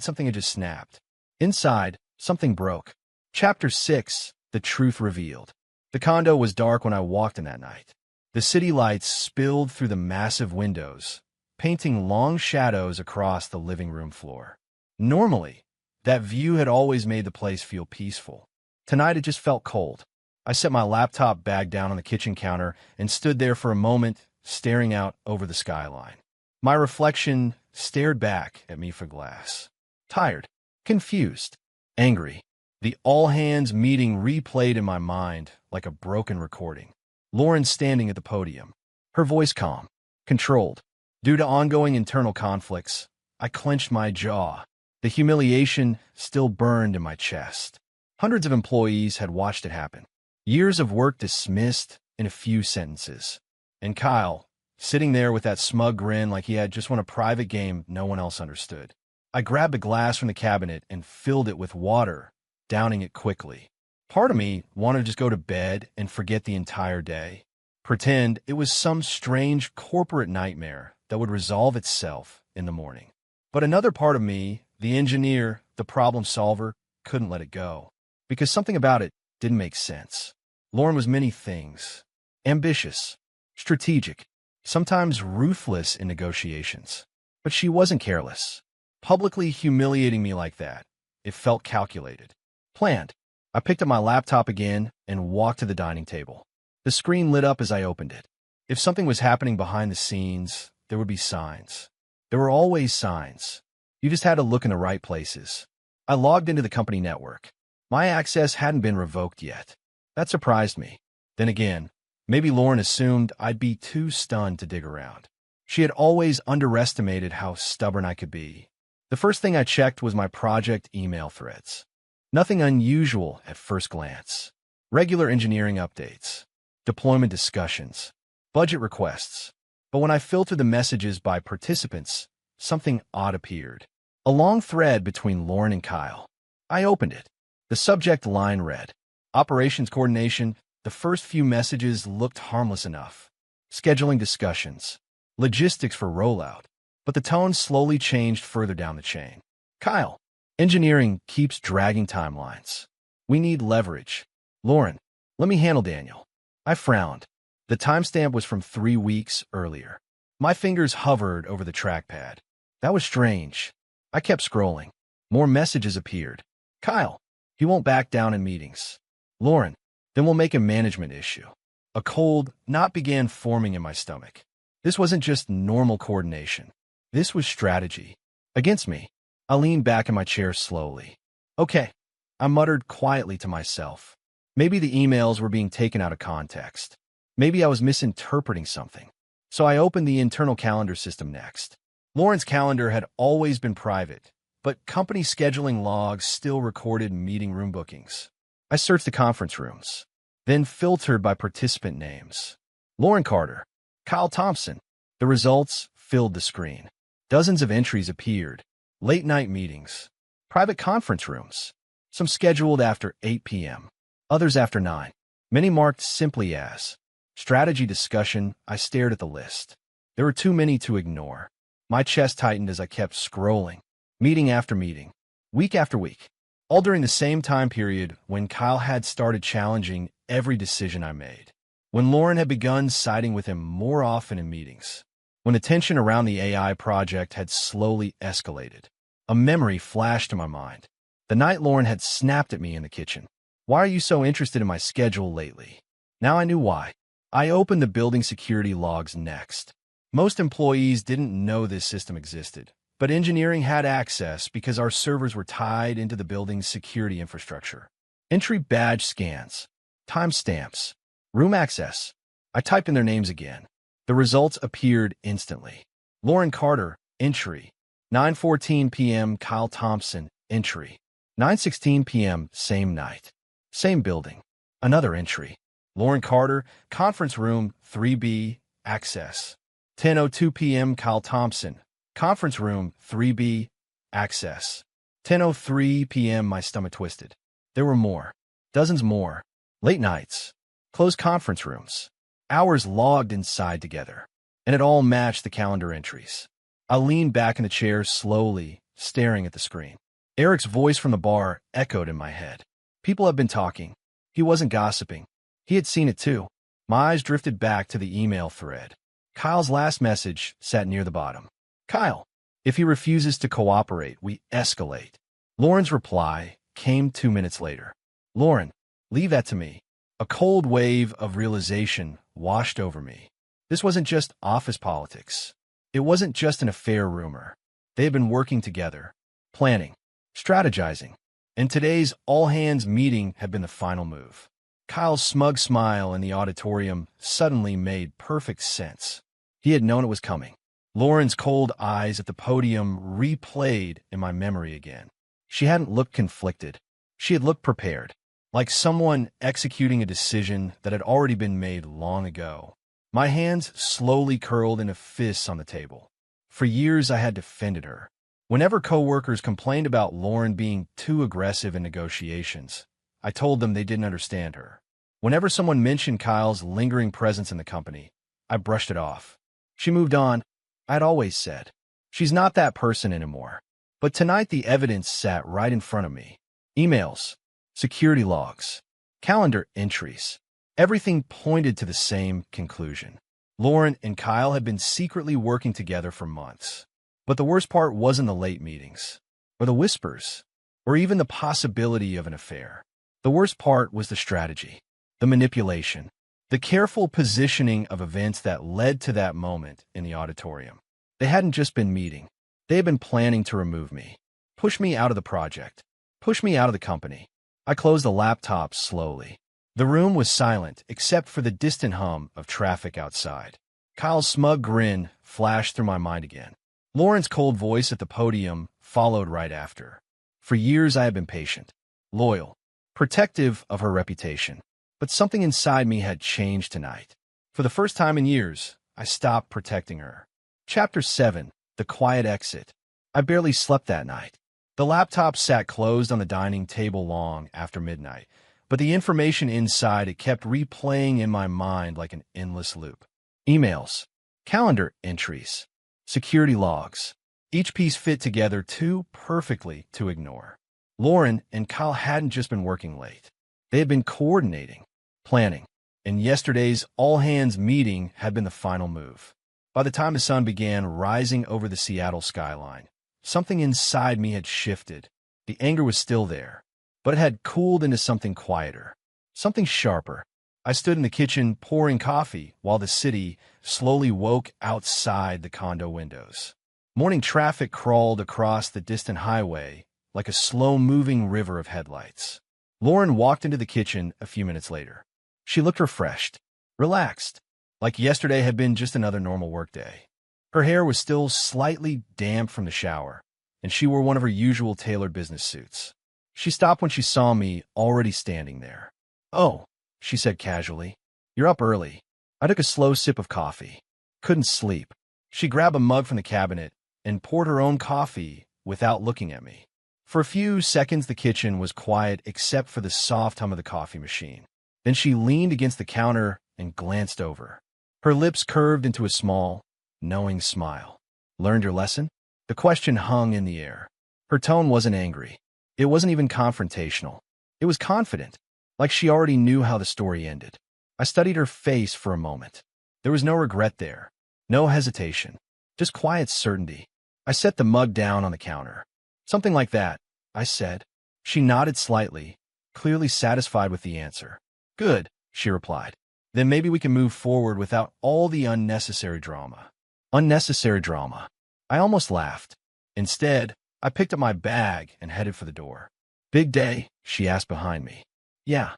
something had just snapped. Inside, something broke. Chapter 6, The Truth Revealed. The condo was dark when I walked in that night. The city lights spilled through the massive windows, painting long shadows across the living room floor. Normally, that view had always made the place feel peaceful. Tonight it just felt cold. I set my laptop bag down on the kitchen counter and stood there for a moment, staring out over the skyline. My reflection stared back at me for glass. Tired, confused, angry. The all-hands meeting replayed in my mind like a broken recording. Lauren standing at the podium, her voice calm, controlled. Due to ongoing internal conflicts, I clenched my jaw. The humiliation still burned in my chest. Hundreds of employees had watched it happen. Years of work dismissed in a few sentences. And Kyle, sitting there with that smug grin like he had just won a private game no one else understood. I grabbed a glass from the cabinet and filled it with water, downing it quickly. Part of me wanted to just go to bed and forget the entire day. Pretend it was some strange corporate nightmare that would resolve itself in the morning. But another part of me, the engineer, the problem solver, couldn't let it go. Because something about it didn't make sense. Lauren was many things. Ambitious, strategic, sometimes ruthless in negotiations. But she wasn't careless. Publicly humiliating me like that, it felt calculated. Planned. I picked up my laptop again and walked to the dining table. The screen lit up as I opened it. If something was happening behind the scenes, there would be signs. There were always signs. You just had to look in the right places. I logged into the company network. My access hadn't been revoked yet. That surprised me. Then again, maybe Lauren assumed I'd be too stunned to dig around. She had always underestimated how stubborn I could be. The first thing I checked was my project email threads. Nothing unusual at first glance. Regular engineering updates, deployment discussions, budget requests. But when I filtered the messages by participants, something odd appeared. A long thread between Lauren and Kyle. I opened it. The subject line read, Operations Coordination. The first few messages looked harmless enough. Scheduling discussions, logistics for rollout. But the tone slowly changed further down the chain. Kyle, engineering keeps dragging timelines. We need leverage. Lauren, let me handle Daniel. I frowned. The timestamp was from 3 weeks earlier. My fingers hovered over the trackpad. That was strange. I kept scrolling. More messages appeared. Kyle, he won't back down in meetings. Lauren, then we'll make a management issue. A cold knot began forming in my stomach. This wasn't just normal coordination. This was strategy. Against me. I leaned back in my chair slowly. Okay, I muttered quietly to myself. Maybe the emails were being taken out of context. Maybe I was misinterpreting something. So I opened the internal calendar system next. Lauren's calendar had always been private, but company scheduling logs still recorded meeting room bookings. I searched the conference rooms, then filtered by participant names. Lauren Carter, Kyle Thompson. The results filled the screen. Dozens of entries appeared. Late-night meetings, private conference rooms, some scheduled after 8 p.m., others after 9. Many marked simply as strategy discussion. I stared at the list. There were too many to ignore. My chest tightened as I kept scrolling, meeting after meeting, week after week, all during the same time period when Kyle had started challenging every decision I made, when Lauren had begun siding with him more often in meetings, when the tension around the AI project had slowly escalated. A memory flashed to my mind. The night Lauren had snapped at me in the kitchen. Why are you so interested in my schedule lately? Now I knew why. I opened the building security logs next. Most employees didn't know this system existed, but engineering had access because our servers were tied into the building's security infrastructure. Entry badge scans, timestamps, room access. I typed in their names again. The results appeared instantly. Lauren Carter, entry. 9:14 p.m. Kyle Thompson, entry. 9:16 p.m. same night. Same building. Another entry. Lauren Carter, conference room 3B, access. 10:02 p.m. Kyle Thompson, conference room 3B, access. 10:03 p.m. My stomach twisted. There were more. Dozens more. Late nights. Closed conference rooms. Hours logged inside together. And it all matched the calendar entries. I leaned back in the chair slowly, staring at the screen. Eric's voice from the bar echoed in my head. People have been talking. He wasn't gossiping. He had seen it too. My eyes drifted back to the email thread. Kyle's last message sat near the bottom. Kyle, if he refuses to cooperate, we escalate. Lauren's reply came 2 minutes later. Lauren, leave that to me. A cold wave of realization washed over me. This wasn't just office politics. It wasn't just an affair rumor. They had been working together, planning, strategizing, and today's all-hands meeting had been the final move. Kyle's smug smile in the auditorium suddenly made perfect sense. He had known it was coming. Lauren's cold eyes at the podium replayed in my memory again. She hadn't looked conflicted. She had looked prepared, like someone executing a decision that had already been made long ago. My hands slowly curled into fists on the table. For years, I had defended her. Whenever coworkers complained about Lauren being too aggressive in negotiations, I told them they didn't understand her. Whenever someone mentioned Kyle's lingering presence in the company, I brushed it off. She moved on, I'd always said. She's not that person anymore. But tonight the evidence sat right in front of me. Emails, security logs, calendar entries. Everything pointed to the same conclusion. Lauren and Kyle had been secretly working together for months. But the worst part wasn't the late meetings, or the whispers, or even the possibility of an affair. The worst part was the strategy, the manipulation, the careful positioning of events that led to that moment in the auditorium. They hadn't just been meeting. They had been planning to remove me, push me out of the project, push me out of the company. I closed the laptop slowly. The room was silent except for the distant hum of traffic outside. Kyle's smug grin flashed through my mind again. Lauren's cold voice at the podium followed right after. For years I had been patient, loyal, protective of her reputation. But something inside me had changed tonight. For the first time in years, I stopped protecting her. Chapter 7, The Quiet Exit. I barely slept that night. The laptop sat closed on the dining table long after midnight, but the information inside it kept replaying in my mind like an endless loop. Emails, calendar entries, security logs. Each piece fit together too perfectly to ignore. Lauren and Kyle hadn't just been working late. They had been coordinating, planning, and yesterday's all-hands meeting had been the final move. By the time the sun began rising over the Seattle skyline, something inside me had shifted. The anger was still there, but it had cooled into something quieter, something sharper. I stood in the kitchen pouring coffee while the city slowly woke outside the condo windows. Morning traffic crawled across the distant highway like a slow-moving river of headlights. Lauren walked into the kitchen a few minutes later. She looked refreshed, relaxed, like yesterday had been just another normal workday. Her hair was still slightly damp from the shower, and she wore one of her usual tailored business suits. She stopped when she saw me already standing there. "Oh," she said casually, "you're up early." I took a slow sip of coffee. Couldn't sleep. She grabbed a mug from the cabinet and poured her own coffee without looking at me. For a few seconds, the kitchen was quiet except for the soft hum of the coffee machine. Then she leaned against the counter and glanced over. Her lips curved into a small, knowing smile. "Learned your lesson?" The question hung in the air. Her tone wasn't angry. It wasn't even confrontational. It was confident, like she already knew how the story ended. I studied her face for a moment. There was no regret there, no hesitation, just quiet certainty. I set the mug down on the counter. "Something like that," I said. She nodded slightly, clearly satisfied with the answer. "Good," she replied. "Then maybe we can move forward without all the unnecessary drama." Unnecessary drama. I almost laughed. Instead, I picked up my bag and headed for the door. "Big day?" she asked behind me. "Yeah."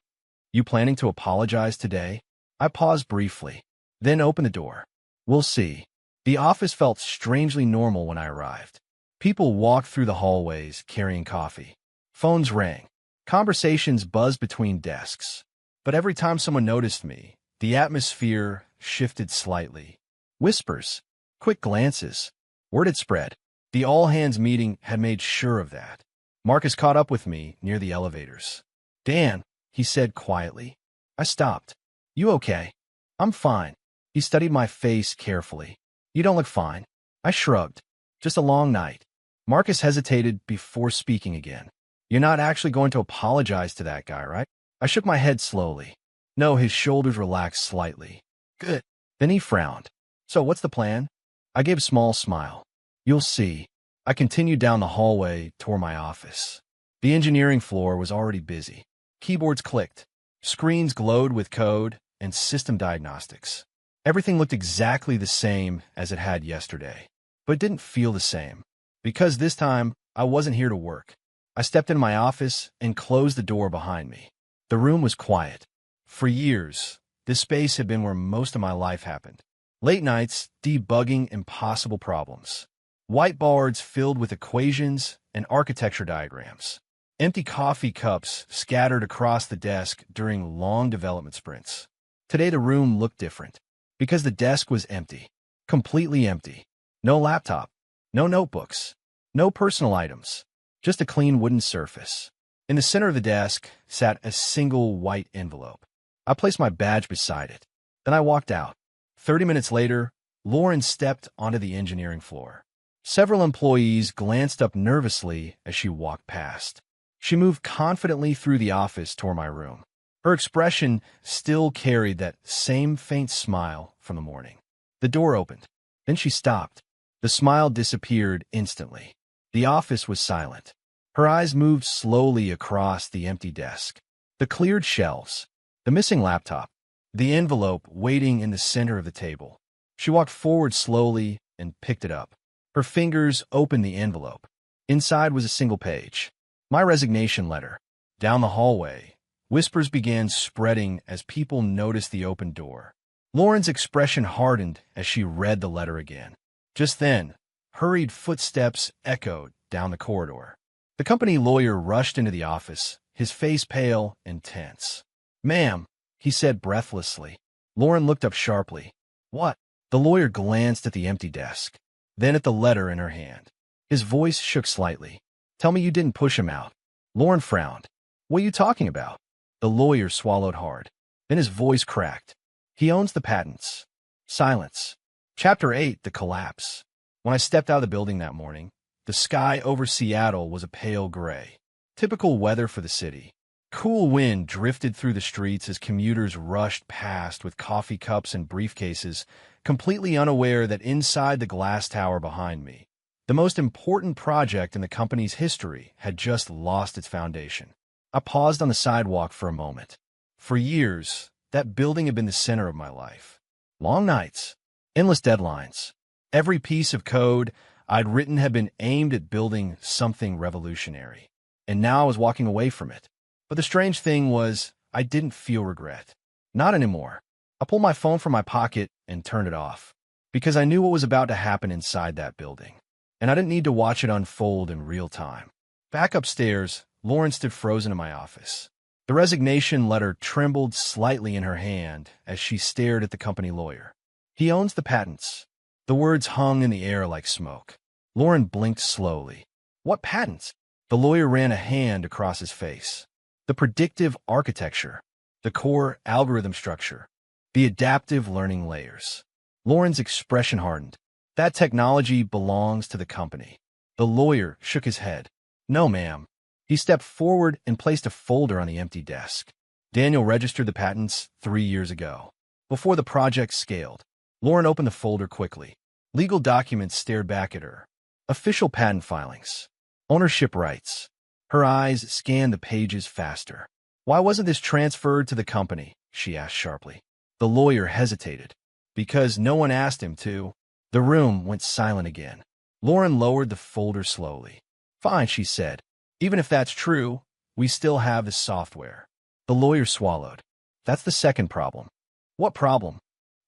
"You planning to apologize today?" I paused briefly, then opened the door. "We'll see." The office felt strangely normal when I arrived. People walked through the hallways carrying coffee. Phones rang. Conversations buzzed between desks. But every time someone noticed me, the atmosphere shifted slightly. Whispers, quick glances. Word had spread. The all-hands meeting had made sure of that. Marcus caught up with me near the elevators. "Dan," he said quietly. I stopped. "You okay?" "I'm fine." He studied my face carefully. "You don't look fine." I shrugged. "Just a long night." Marcus hesitated before speaking again. "You're not actually going to apologize to that guy, right?" I shook my head slowly. No, his shoulders relaxed slightly. Good. Then he frowned. So what's the plan? I gave a small smile. You'll see. I continued down the hallway toward my office. The engineering floor was already busy. Keyboards clicked. Screens glowed with code and system diagnostics. Everything looked exactly the same as it had yesterday, but it didn't feel the same. Because this time, I wasn't here to work. I stepped into my office and closed the door behind me. The room was quiet. For years, this space had been where most of my life happened. Late nights, debugging impossible problems. Whiteboards filled with equations and architecture diagrams. Empty coffee cups scattered across the desk during long development sprints. Today the room looked different, because the desk was empty. Completely empty. No laptop. No notebooks. No personal items. Just a clean wooden surface. In the center of the desk sat a single white envelope. I placed my badge beside it. Then I walked out. 30 minutes later, Lauren stepped onto the engineering floor. Several employees glanced up nervously as she walked past. She moved confidently through the office toward my room. Her expression still carried that same faint smile from the morning. The door opened. Then she stopped. The smile disappeared instantly. The office was silent. Her eyes moved slowly across the empty desk. The cleared shelves. The missing laptop. The envelope waiting in the center of the table. She walked forward slowly and picked it up. Her fingers opened the envelope. Inside was a single page. My resignation letter. Down the hallway, whispers began spreading as people noticed the open door. Lauren's expression hardened as she read the letter again. Just then, hurried footsteps echoed down the corridor. The company lawyer rushed into the office, his face pale and tense. "Ma'am," he said breathlessly. Lauren looked up sharply. "What?" The lawyer glanced at the empty desk, then at the letter in her hand. His voice shook slightly. "Tell me you didn't push him out." Lauren frowned. "What are you talking about?" The lawyer swallowed hard. Then his voice cracked. "He owns the patents." Silence. Chapter 8, The Collapse. When I stepped out of the building that morning, the sky over Seattle was a pale gray. Typical weather for the city. Cool wind drifted through the streets as commuters rushed past with coffee cups and briefcases, completely unaware that inside the glass tower behind me, the most important project in the company's history had just lost its foundation. I paused on the sidewalk for a moment. For years, that building had been the center of my life. Long nights, endless deadlines. Every piece of code I'd written had been aimed at building something revolutionary. And now I was walking away from it. But the strange thing was, I didn't feel regret. Not anymore. I pulled my phone from my pocket and turned it off, because I knew what was about to happen inside that building, and I didn't need to watch it unfold in real time. Back upstairs, Lauren stood frozen in my office. The resignation letter trembled slightly in her hand as she stared at the company lawyer. "He owns the patents." The words hung in the air like smoke. Lauren blinked slowly. "What patents?" The lawyer ran a hand across his face. "The predictive architecture, the core algorithm structure, the adaptive learning layers." Lauren's expression hardened. "That technology belongs to the company." The lawyer shook his head. "No, ma'am." He stepped forward and placed a folder on the empty desk. "Daniel registered the patents 3 years ago, before the project scaled." Lauren opened the folder quickly. Legal documents stared back at her. Official patent filings. Ownership rights. Her eyes scanned the pages faster. "Why wasn't this transferred to the company?" she asked sharply. The lawyer hesitated. "Because no one asked him to." The room went silent again. Lauren lowered the folder slowly. "Fine," she said. "Even if that's true, we still have the software." The lawyer swallowed. "That's the second problem." "What problem?"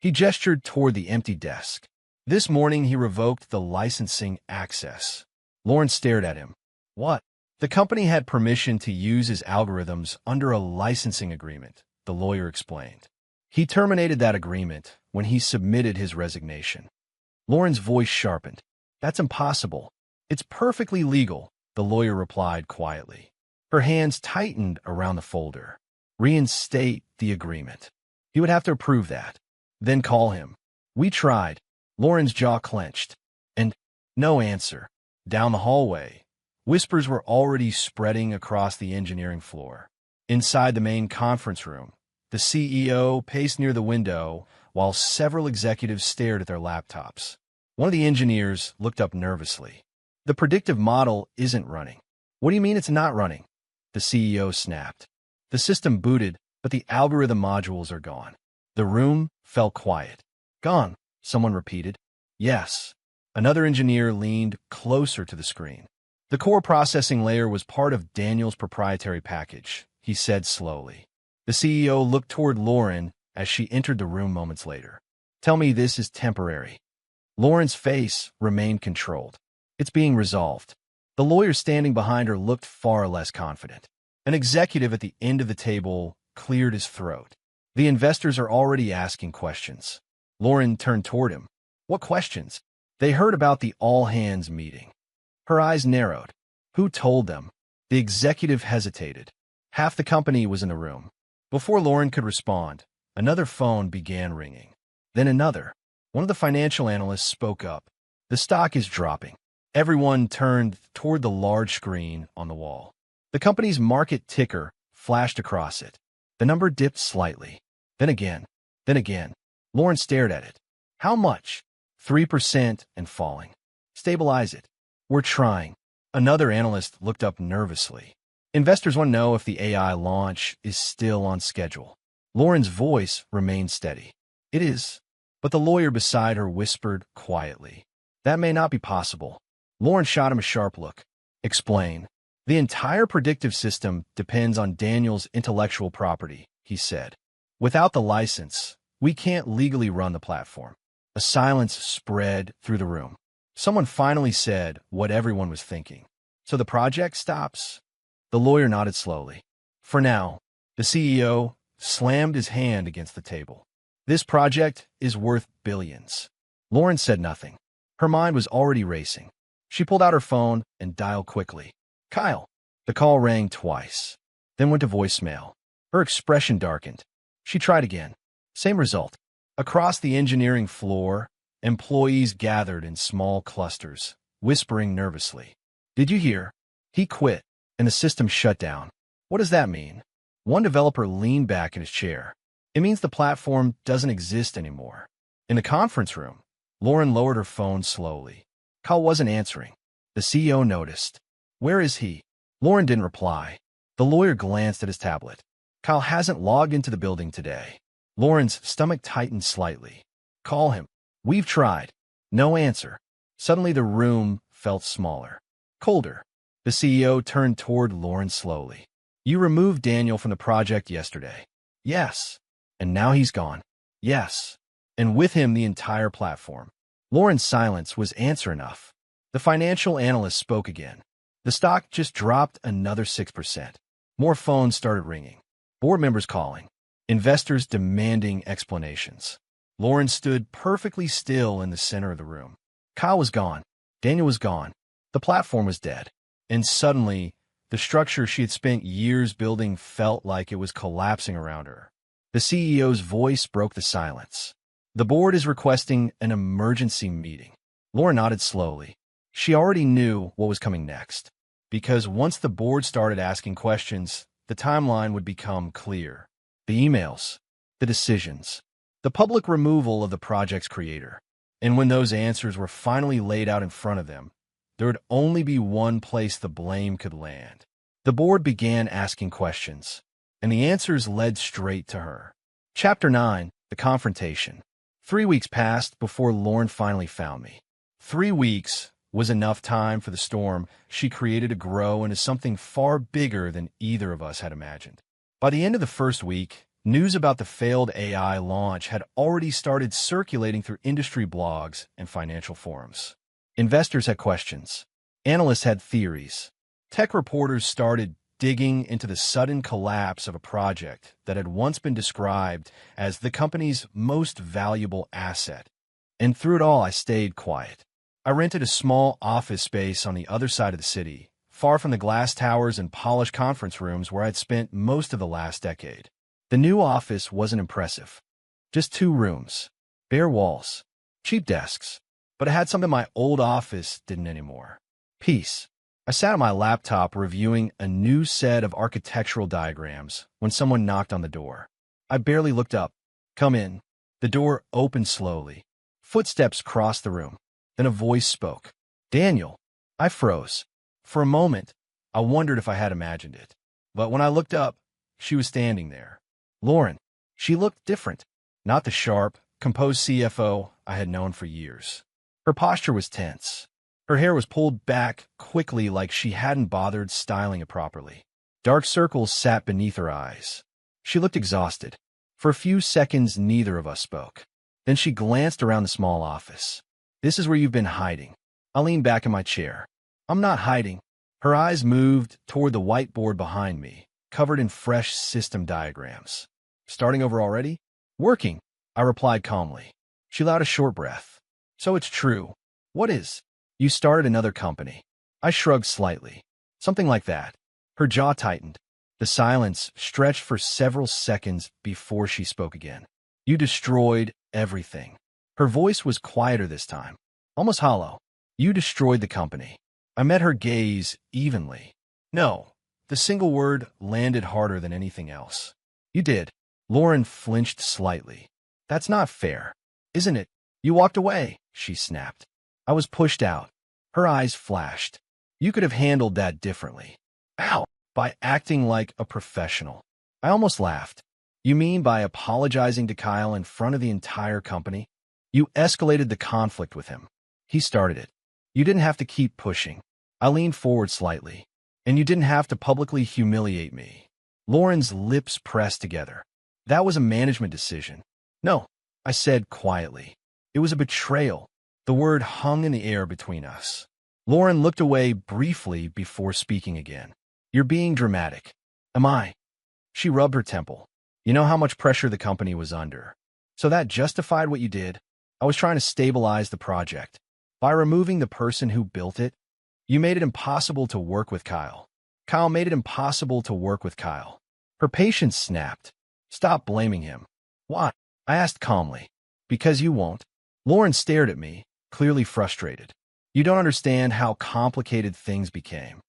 He gestured toward the empty desk. "This morning he revoked the licensing access." Lauren stared at him. "What?" "The company had permission to use his algorithms under a licensing agreement," the lawyer explained. "He terminated that agreement when he submitted his resignation." Lauren's voice sharpened. "That's impossible." "It's perfectly legal," the lawyer replied quietly. Her hands tightened around the folder. "Reinstate the agreement. He would have to approve that. Then call him." "We tried." Lauren's jaw clenched. And no answer. Down the hallway, whispers were already spreading across the engineering floor. Inside the main conference room, The CEO paced near the window while several executives stared at their laptops. One of the engineers looked up nervously. The predictive model isn't running. What do you mean it's not running? The CEO snapped. The system booted, but the algorithm modules are gone. The room fell quiet. Gone, someone repeated. Yes. Another engineer leaned closer to the screen. The core processing layer was part of Daniel's proprietary package, he said slowly. The CEO looked toward Lauren as she entered the room moments later. Tell me this is temporary. Lauren's face remained controlled. It's being resolved. The lawyer standing behind her looked far less confident. An executive at the end of the table cleared his throat. The investors are already asking questions. Lauren turned toward him. What questions? They heard about the all-hands meeting. Her eyes narrowed. Who told them? The executive hesitated. Half the company was in the room. Before Lauren could respond, another phone began ringing. Then another. One of the financial analysts spoke up. The stock is dropping. Everyone turned toward the large screen on the wall. The company's market ticker flashed across it. The number dipped slightly. Then again. Then again. Lauren stared at it. How much? 3% and falling. Stabilize it. We're trying. Another analyst looked up nervously. Investors want to know if the AI launch is still on schedule. Lauren's voice remained steady. It is. But the lawyer beside her whispered quietly. That may not be possible. Lauren shot him a sharp look. Explain. The entire predictive system depends on Daniel's intellectual property, he said. Without the license, we can't legally run the platform. A silence spread through the room. Someone finally said what everyone was thinking. So the project stops? The lawyer nodded slowly. For now. The CEO slammed his hand against the table. This project is worth billions. Lauren said nothing. Her mind was already racing. She pulled out her phone and dialed quickly. Kyle. The call rang twice, then went to voicemail. Her expression darkened. She tried again. Same result. Across the engineering floor, employees gathered in small clusters, whispering nervously. Did you hear? He quit, and the system shut down. What does that mean? One developer leaned back in his chair. It means the platform doesn't exist anymore. In the conference room, Lauren lowered her phone slowly. Kyle wasn't answering. The CEO noticed. Where is he? Lauren didn't reply. The lawyer glanced at his tablet. Kyle hasn't logged into the building today. Lauren's stomach tightened slightly. Call him. We've tried. No answer. Suddenly the room felt smaller. Colder. The CEO turned toward Lauren slowly. You removed Daniel from the project yesterday. Yes. And now he's gone. Yes. And with him the entire platform. Lauren's silence was answer enough. The financial analyst spoke again. The stock just dropped another 6%. More phones started ringing. Board members calling. Investors demanding explanations. Lauren stood perfectly still in the center of the room. Kyle was gone. Daniel was gone. The platform was dead. And suddenly, the structure she had spent years building felt like it was collapsing around her. The CEO's voice broke the silence. The board is requesting an emergency meeting. Lauren nodded slowly. She already knew what was coming next. Because once the board started asking questions, the timeline would become clear. The emails, the decisions, the public removal of the project's creator. And when those answers were finally laid out in front of them, there would only be one place the blame could land. The board began asking questions, and the answers led straight to her. Chapter 9, The Confrontation. 3 weeks passed before Lauren finally found me. 3 weeks was enough time for the storm she created to grow into something far bigger than either of us had imagined. By the end of the first week, news about the failed AI launch had already started circulating through industry blogs and financial forums. Investors had questions. Analysts had theories. Tech reporters started digging into the sudden collapse of a project that had once been described as the company's most valuable asset. And through it all, I stayed quiet. I rented a small office space on the other side of the city, far from the glass towers and polished conference rooms where I'd spent most of the last decade. The new office wasn't impressive. Just 2 rooms, bare walls, cheap desks. But it had something my old office didn't anymore. Peace. I sat on my laptop reviewing a new set of architectural diagrams when someone knocked on the door. I barely looked up. Come in. The door opened slowly. Footsteps crossed the room. Then a voice spoke. Daniel. I froze. For a moment, I wondered if I had imagined it. But when I looked up, she was standing there. Lauren. She looked different. Not the sharp, composed CFO I had known for years. Her posture was tense. Her hair was pulled back quickly like she hadn't bothered styling it properly. Dark circles sat beneath her eyes. She looked exhausted. For a few seconds, neither of us spoke. Then she glanced around the small office. This is where you've been hiding. I leaned back in my chair. I'm not hiding. Her eyes moved toward the whiteboard behind me, covered in fresh system diagrams. Starting over already? Working, I replied calmly. She allowed a short breath. So it's true. What is? You started another company. I shrugged slightly. Something like that. Her jaw tightened. The silence stretched for several seconds before she spoke again. You destroyed everything. Her voice was quieter this time, almost hollow. You destroyed the company. I met her gaze evenly. No, the single word landed harder than anything else. You did. Lauren flinched slightly. That's not fair, isn't it? You walked away, she snapped. I was pushed out. Her eyes flashed. You could have handled that differently. How? By acting like a professional. I almost laughed. You mean by apologizing to Kyle in front of the entire company? You escalated the conflict with him. He started it. You didn't have to keep pushing. I leaned forward slightly. And you didn't have to publicly humiliate me. Lauren's lips pressed together. That was a management decision. No, I said quietly. It was a betrayal. The word hung in the air between us. Lauren looked away briefly before speaking again. You're being dramatic. Am I? She rubbed her temple. You know how much pressure the company was under. So that justified what you did? I was trying to stabilize the project. By removing the person who built it, you made it impossible to work with Kyle. Kyle made it impossible to work with Kyle. Her patience snapped. Stop blaming him. Why? I asked calmly. Because you won't. Lauren stared at me, clearly frustrated. You don't understand how complicated things became.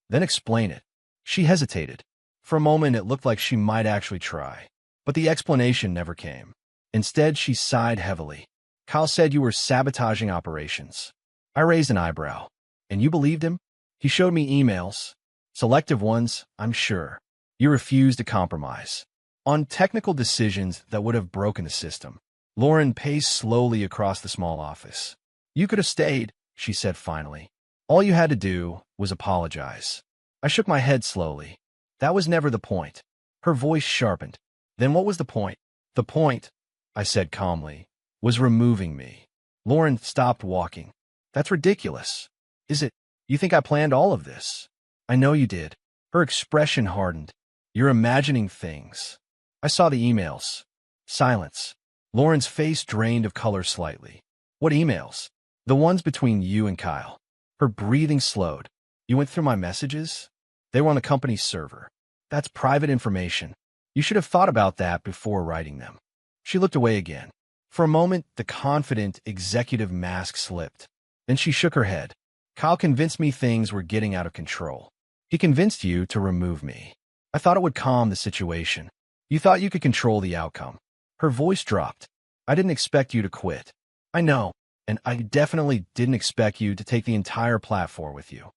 Then explain it. She hesitated. For a moment, it looked like she might actually try. But the explanation never came. Instead, she sighed heavily. Kyle said you were sabotaging operations. I raised an eyebrow. And you believed him? He showed me emails. Selective ones, I'm sure. You refused to compromise. On technical decisions that would have broken the system. Lauren paced slowly across the small office. You could have stayed, she said finally. All you had to do was apologize. I shook my head slowly. That was never the point. Her voice sharpened. Then what was the point? The point, I said calmly, was removing me. Lauren stopped walking. That's ridiculous. Is it? You think I planned all of this? I know you did. Her expression hardened. You're imagining things. I saw the emails. Silence. Lauren's face drained of color slightly. What emails? The ones between you and Kyle. Her breathing slowed. You went through my messages? They were on the company's server. That's private information. You should have thought about that before writing them. She looked away again. For a moment, the confident executive mask slipped. Then she shook her head. Kyle convinced me things were getting out of control. He convinced you to remove me. I thought it would calm the situation. You thought you could control the outcome. Her voice dropped. I didn't expect you to quit. I know, and I definitely didn't expect you to take the entire platform with you.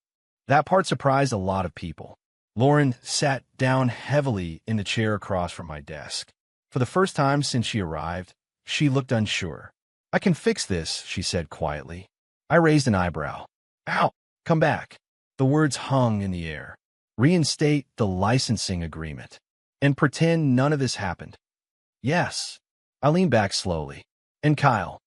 That part surprised a lot of people. Lauren sat down heavily in the chair across from my desk. For the first time since she arrived, she looked unsure. I can fix this, she said quietly. I raised an eyebrow. Ow! Come back. The words hung in the air. Reinstate the licensing agreement. And pretend none of this happened. Yes. I leaned back slowly. And Kyle.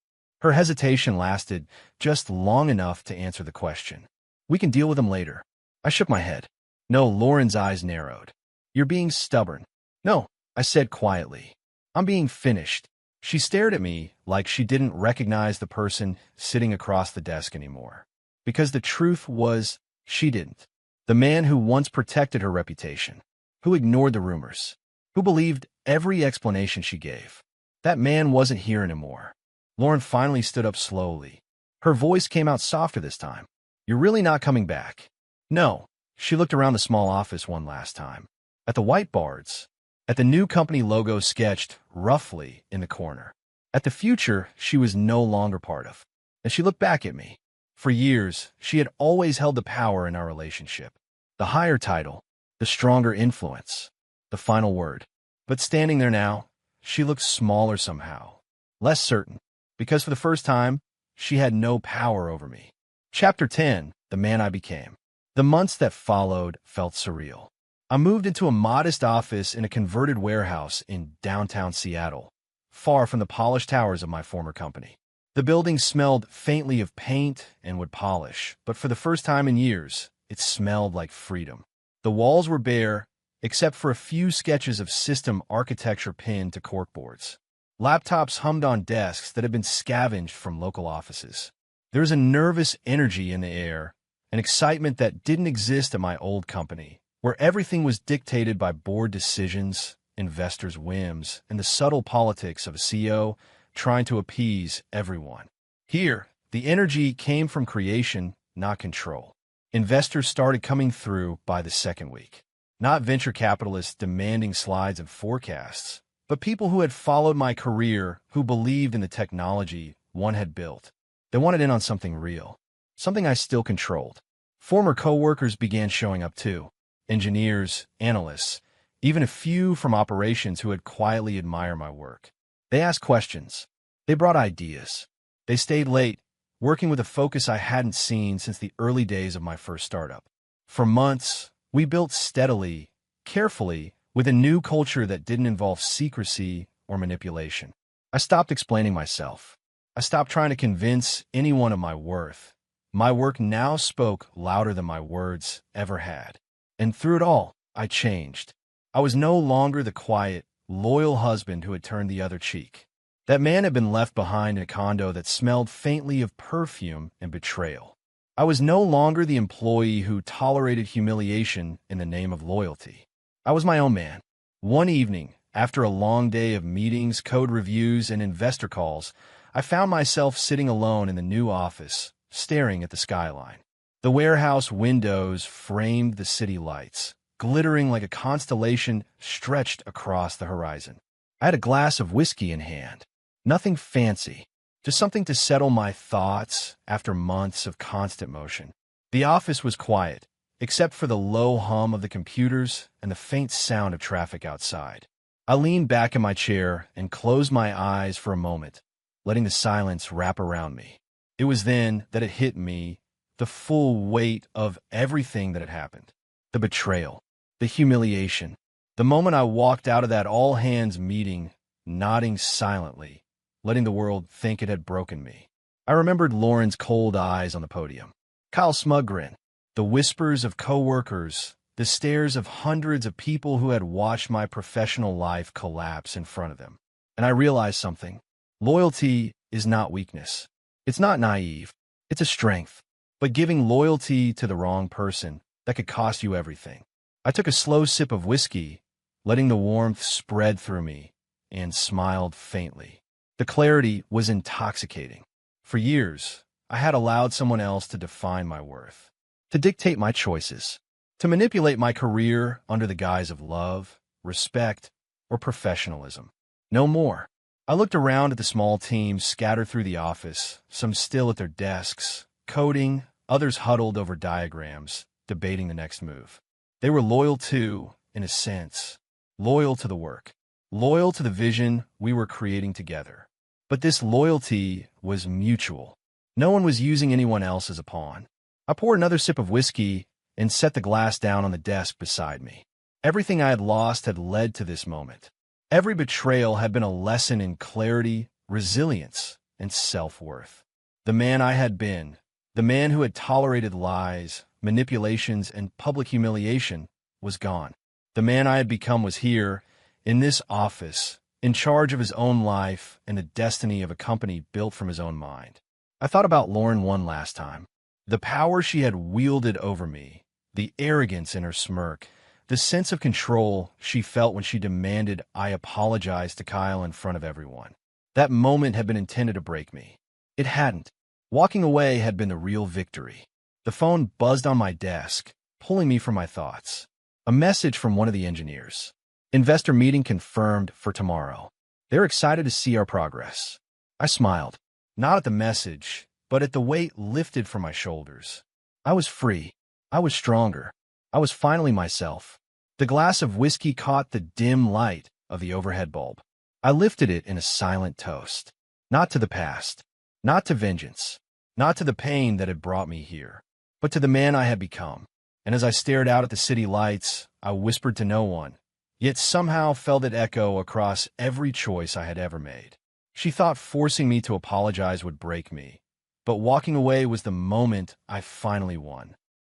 Her hesitation lasted just long enough to answer the question. We can deal with him later. I shook my head. No, Lauren's eyes narrowed. You're being stubborn. No, I said quietly. I'm being finished. She stared at me like she didn't recognize the person sitting across the desk anymore. Because the truth was, she didn't. The man who once protected her reputation, who ignored the rumors, who believed every explanation she gave. That man wasn't here anymore. Lauren finally stood up slowly. Her voice came out softer this time. You're really not coming back. No. She looked around the small office one last time. At the whiteboards. at the new company logo sketched roughly in the corner, at the future she was no longer part of. And she looked back at me. For years, she had always held the power in our relationship. The higher title, the stronger influence, the final word. But standing there now, she looked smaller somehow, less certain, because for the first time, she had no power over me. Chapter 10, The Man I Became. The months that followed felt surreal. I moved into a modest office in a converted warehouse in downtown Seattle, far from the polished towers of my former company. The building smelled faintly of paint and wood polish, but for the first time in years, it smelled like freedom. The walls were bare, except for a few sketches of system architecture pinned to corkboards. Laptops hummed on desks that had been scavenged from local offices. There was a nervous energy in the air, an excitement that didn't exist at my old company, where everything was dictated by board decisions, investors' whims, and the subtle politics of a CEO trying to appease everyone. Here, the energy came from creation, not control. Investors started coming through by the second week. Not venture capitalists demanding slides and forecasts, but people who had followed my career, who believed in the technology one had built. They wanted in on something real, something I still controlled. Former coworkers began showing up too. Engineers, analysts, even a few from operations who had quietly admired my work. They asked questions. They brought ideas. They stayed late, working with a focus I hadn't seen since the early days of my first startup. For months, we built steadily, carefully, with a new culture that didn't involve secrecy or manipulation. I stopped explaining myself. I stopped trying to convince anyone of my worth. My work now spoke louder than my words ever had. And through it all, I changed. I was no longer the quiet, loyal husband who had turned the other cheek. That man had been left behind in a condo that smelled faintly of perfume and betrayal. I was no longer the employee who tolerated humiliation in the name of loyalty. I was my own man. One evening, after a long day of meetings, code reviews, and investor calls, I found myself sitting alone in the new office, staring at the skyline. The warehouse windows framed the city lights, glittering like a constellation stretched across the horizon. I had a glass of whiskey in hand. Nothing fancy, just something to settle my thoughts after months of constant motion. The office was quiet, except for the low hum of the computers and the faint sound of traffic outside. I leaned back in my chair and closed my eyes for a moment, letting the silence wrap around me. It was then that it hit me, the full weight of everything that had happened. The betrayal, the humiliation. The moment I walked out of that all-hands meeting, nodding silently, letting the world think it had broken me. I remembered Lauren's cold eyes on the podium, Kyle's smug grin, the whispers of coworkers, the stares of hundreds of people who had watched my professional life collapse in front of them. And I realized something. Loyalty is not weakness. It's not naive. It's a strength. But giving loyalty to the wrong person, that could cost you everything. I took a slow sip of whiskey, letting the warmth spread through me, and smiled faintly. The clarity was intoxicating. For years, I had allowed someone else to define my worth, to dictate my choices, to manipulate my career under the guise of love, respect, or professionalism. No more. I looked around at the small teams scattered through the office, some still at their desks, coding, others huddled over diagrams, debating the next move. They were loyal too, in a sense, loyal to the work, loyal to the vision we were creating together. But this loyalty was mutual. No one was using anyone else as a pawn. I poured another sip of whiskey and set the glass down on the desk beside me. Everything I had lost had led to this moment. Every betrayal had been a lesson in clarity, resilience, and self-worth. The man I had been, the man who had tolerated lies, manipulations, and public humiliation, was gone. The man I had become was here, in this office, in charge of his own life and the destiny of a company built from his own mind. I thought about Lauren one last time. The power she had wielded over me, the arrogance in her smirk, the sense of control she felt when she demanded I apologize to Kyle in front of everyone. That moment had been intended to break me. It hadn't. Walking away had been the real victory. The phone buzzed on my desk, pulling me from my thoughts. A message from one of the engineers. Investor meeting confirmed for tomorrow. They're excited to see our progress. I smiled, not at the message, but at the weight lifted from my shoulders. I was free. I was stronger. I was finally myself. The glass of whiskey caught the dim light of the overhead bulb. I lifted it in a silent toast. Not to the past, not to vengeance, not to the pain that had brought me here, but to the man I had become. And as I stared out at the city lights, I whispered to no one, yet somehow felt it echo across every choice I had ever made. She thought forcing me to apologize would break me, but walking away was the moment I finally won.